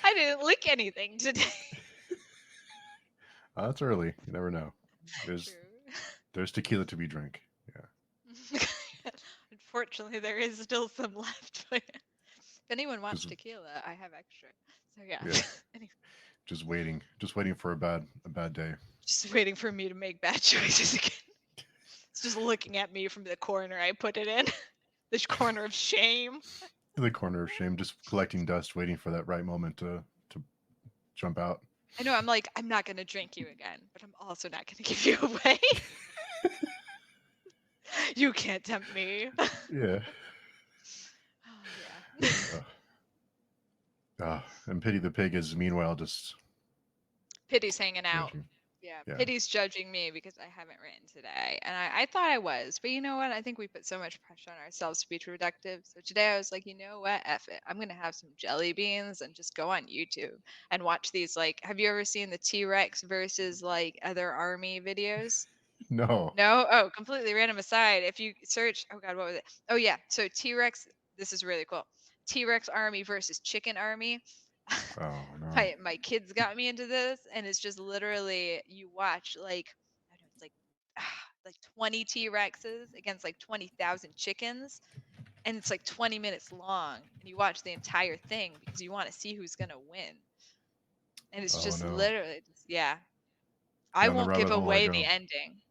I didn't lick anything today. that's early. You never know. There's True. there's tequila to be drank. Yeah. Unfortunately, there is still some left. But if anyone wants Just tequila, I have extra. So yeah. yeah. Anyway, Just waiting for a bad day. just waiting for me to make bad choices again. It's just looking at me from the corner I put it in. This corner of shame. In the corner of shame, just collecting dust, waiting for that right moment to jump out. I know, I'm like, I'm not going to drink you again, but I'm also not going to give you away. You can't tempt me. Yeah. Oh, yeah. And Pity the Pig is meanwhile just Pity's hanging out. judging. Yeah, Yeah. Pity's judging me because I haven't written today. And I thought I was, but you know what? I think we put so much pressure on ourselves to be productive. So today I was like, you know what? F it. I'm going to have some jelly beans and just go on YouTube and watch these. Like, have you ever seen the T-Rex versus like other army videos? No. No? Oh, completely random aside. If you search, oh God, what was it? Oh, yeah. So T-Rex, this is really cool. T-Rex army versus chicken army. Oh no. My kids got me into this, and it's just literally you watch like I don't know, it's like 20 T-Rexes against like 20,000 chickens, and it's like 20 minutes long, and you watch the entire thing because you want to see who's gonna win, and it's Oh just no. literally just yeah. I Down the won't give rabbit hole I away the go. ending,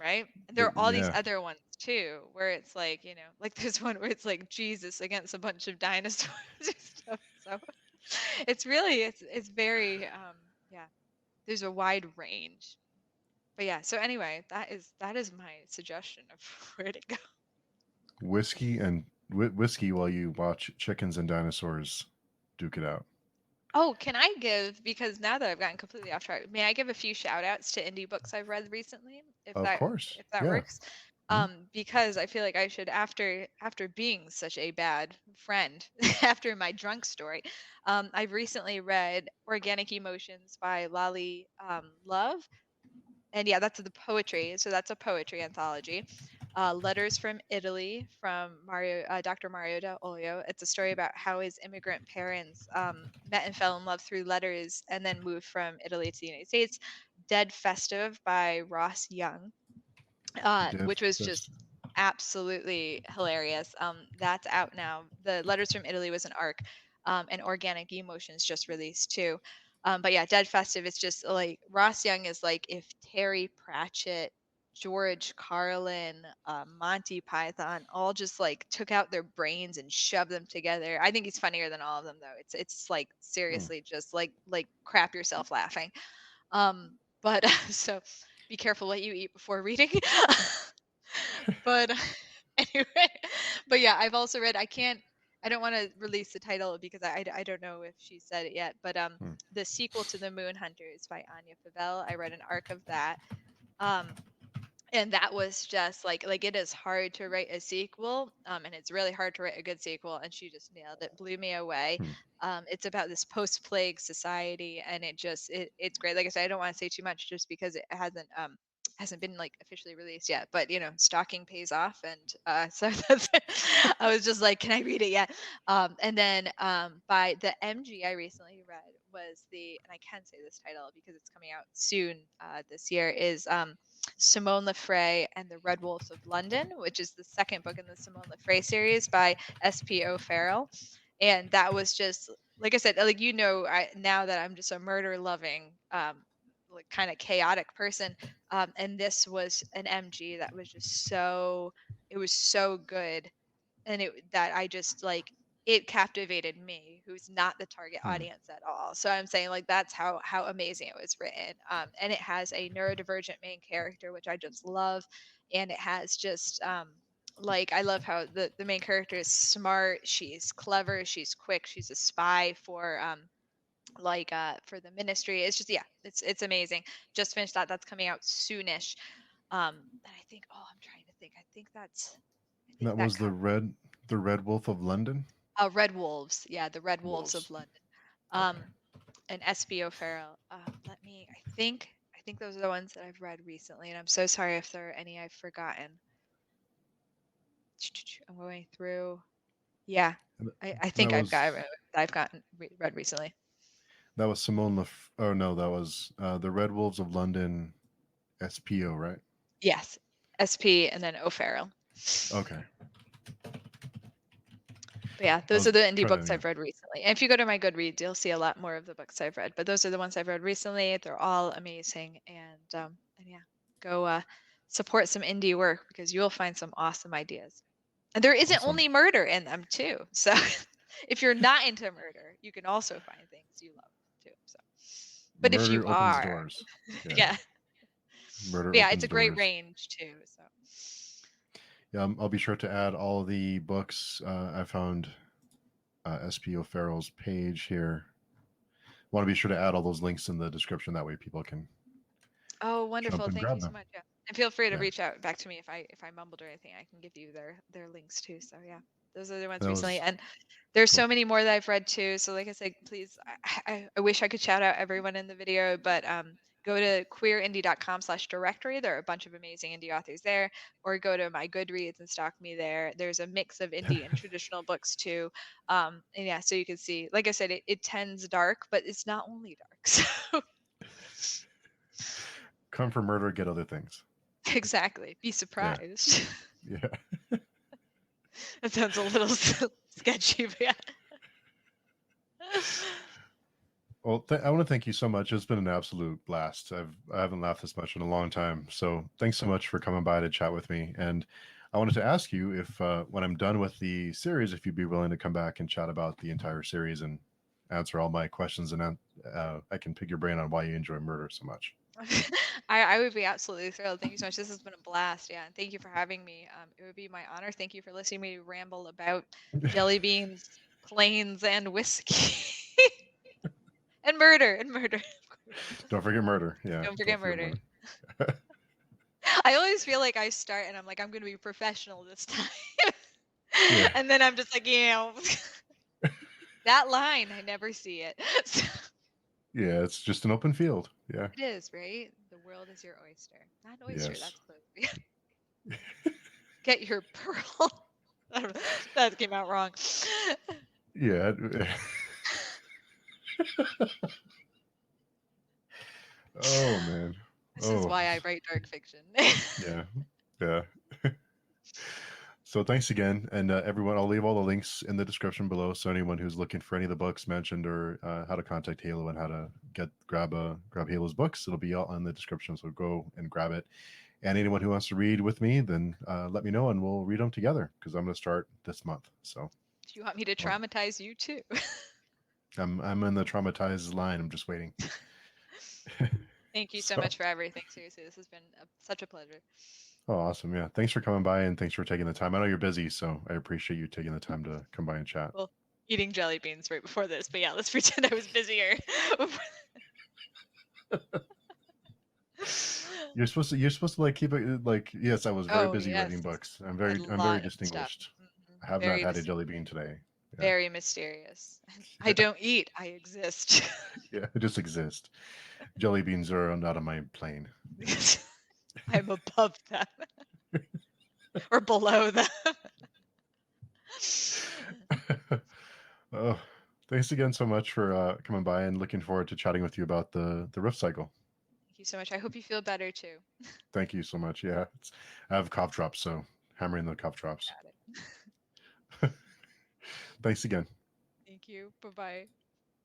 right? And there are all these Yeah. other ones too, where it's like like this one where it's like Jesus against a bunch of dinosaurs and stuff. So it's very yeah, there's a wide range. But yeah, so anyway, that is my suggestion of where to go. Whiskey while you watch chickens and dinosaurs duke it out. Oh, can I give, because now that I've gotten completely off track, may I give a few shout outs to indie books I've read recently, if Of that course. if that Yeah. works? Mhm. Because I feel like I should, after being such a bad friend after my drunk story, I've recently read Organic Emotions by Lali Love. And yeah, that's the poetry. So that's a poetry anthology. Letters from Italy from Dr. Mario da Olio. It's a story about how his immigrant parents met and fell in love through letters and then moved from Italy to the United States. Dead Festive by Ross Young, Dev which was Fest. just absolutely hilarious. That's out now. The Letters from Italy was an arc, and Organic Emotions just released too. But yeah, Dead Festive is just like Ross Young is like if Terry Pratchett, George Carlin, Monty Python all just like took out their brains and shoved them together. I think he's funnier than all of them though. It's like Hmm. seriously just like crap yourself laughing. But so be careful what you eat before reading. But anyway, but yeah, I've also read. I don't want to release the title because I don't know if she said it yet. But Hmm. the sequel to The Moon Hunters by Anya Fabel. I read an arc of that. Um, and that was just like it is hard to write a sequel, and it's really hard to write a good sequel, and she just nailed it, blew me away. Hmm. It's about this post-plague society, and it's great. Like I said, I don't want to say too much just because it hasn't been like officially released yet, but stalking pays off, and so that's it. I was just like, can I read it yet? And then by the MG I recently read was and I can say this title because it's coming out soon this year, is Simone Lefray and the Red Wolves of London, which is the second book in the Simone Lefray series by S.P. O'Farrell. And that was just, like I said, like, now that I'm just a murder loving, like kind of chaotic person. And this was an MG that was just it was so good. And that I just like, it captivated me, who's not the target Hmm. audience at all. So I'm saying like that's how amazing it was written. And it has a neurodivergent main character, which I just love, and it has just like I love how the main character is smart, she's clever, she's quick, she's a spy for the ministry. It's just, yeah, it's amazing. Just finished that. That's coming out soonish. And I think, oh, I'm trying to think. I think That that was covers the Red Wolf of London. Red Wolves. Yeah, the Red Wolves of Wolves. London. Okay. Um, and SB O'Farrell. I think those are the ones that I've read recently, and I'm so sorry if there are any I've forgotten. I'm going through. Yeah, And I That think was I've gotten read recently. that was Simone Lef. Oh no, that was the Red Wolves of London. SPO, right? Yes, SP and then O'Farrell. Okay. But yeah, I those are was the indie trying books to. I've read recently. And if you go to my Goodreads, you'll see a lot more of the books I've read. But those are the ones I've read recently. They're all amazing, and yeah, go support some indie work because you'll find some awesome ideas. And there isn't Awesome. only murder in them too. So if you're not into murder, you can also find things you love too. So, but if you Murder opens are, doors. Yeah. yeah, Murder but yeah, it's opens a great doors. range too. So Yeah, I'll be sure to add all the books. I found SPO Farrell's page here. Want to be sure to add all those links in the description. That way people can oh, jump wonderful. and Thank you grab so them. much. Yeah. And feel free to Yeah. reach out back to me if I mumbled or anything. I can give you their links too. So yeah. Those are the ones That recently. was And there's cool. so many more that I've read too. So like I said, please I wish I could shout out everyone in the video, but go to queerindie.com/directory. There are a bunch of amazing indie authors there, or go to my Goodreads and stalk me there. There's a mix of indie and traditional books too. And yeah, so you can see, like I said, it tends dark, but it's not only dark. So Come for murder, get other things. exactly. Be Yeah. surprised. Yeah. That sounds a little sketchy, but yeah. Well, I want to thank you so much. It's been an absolute blast. I haven't laughed this much in a long time. So thanks so much for coming by to chat with me. And I wanted to ask you if, when I'm done with the series, if you'd be willing to come back and chat about the entire series and answer all my questions, and I can pick your brain on why you enjoy murder so much. I would be absolutely thrilled. Thank you so much. This has been a blast. Yeah, and thank you for having me. It would be my honor. Thank you for listening to me ramble about jelly beans, planes, and whiskey, and murder, and murder. Don't forget murder. Yeah, Don't don't forget forget murder. murder. I always feel like I start and I'm like, I'm going to be professional this time. Yeah. And then I'm just like, that line, I never see it. So, Yeah, it's just an open field. Yeah. it is, right? The world is your oyster. Not oyster, Yes. that's close. Get your pearl. That came out wrong. Yeah. Oh man. This is Oh why I write dark fiction. yeah. Yeah. So thanks again, and everyone. I'll leave all the links in the description below. So anyone who's looking for any of the books mentioned, or how to contact Halo and how to grab Halo's books, it'll be all in the description. So go and grab it. And anyone who wants to read with me, then let me know, and we'll read them together because I'm going to start this month. So Do you want me to traumatize you too? I'm in the traumatized line. I'm just waiting. Thank you so So, much for everything. Seriously, this has been such a pleasure. oh, awesome. Yeah. Thanks for coming by and thanks for taking the time. I know you're busy, so I appreciate you taking the time to come by and chat. Well, eating jelly beans right before this, but yeah, let's pretend I was busier. You're supposed to like keep it like, yes, I was very Oh busy writing yes, books. a I'm very lot of stuff. distinguished. I have not Very had a jelly bean today. Yeah. very mysterious. I don't eat, I exist. Yeah, I just exist. Jelly beans are not on my plane. I'm above them or below them. Oh, thanks again so much for coming by and looking forward to chatting with you about the riff cycle. Thank you so much. I hope you feel better too. Thank you so much. Yeah, I have cough drops, so hammering the cough drops. Got it. Thanks again. Thank you. Bye bye.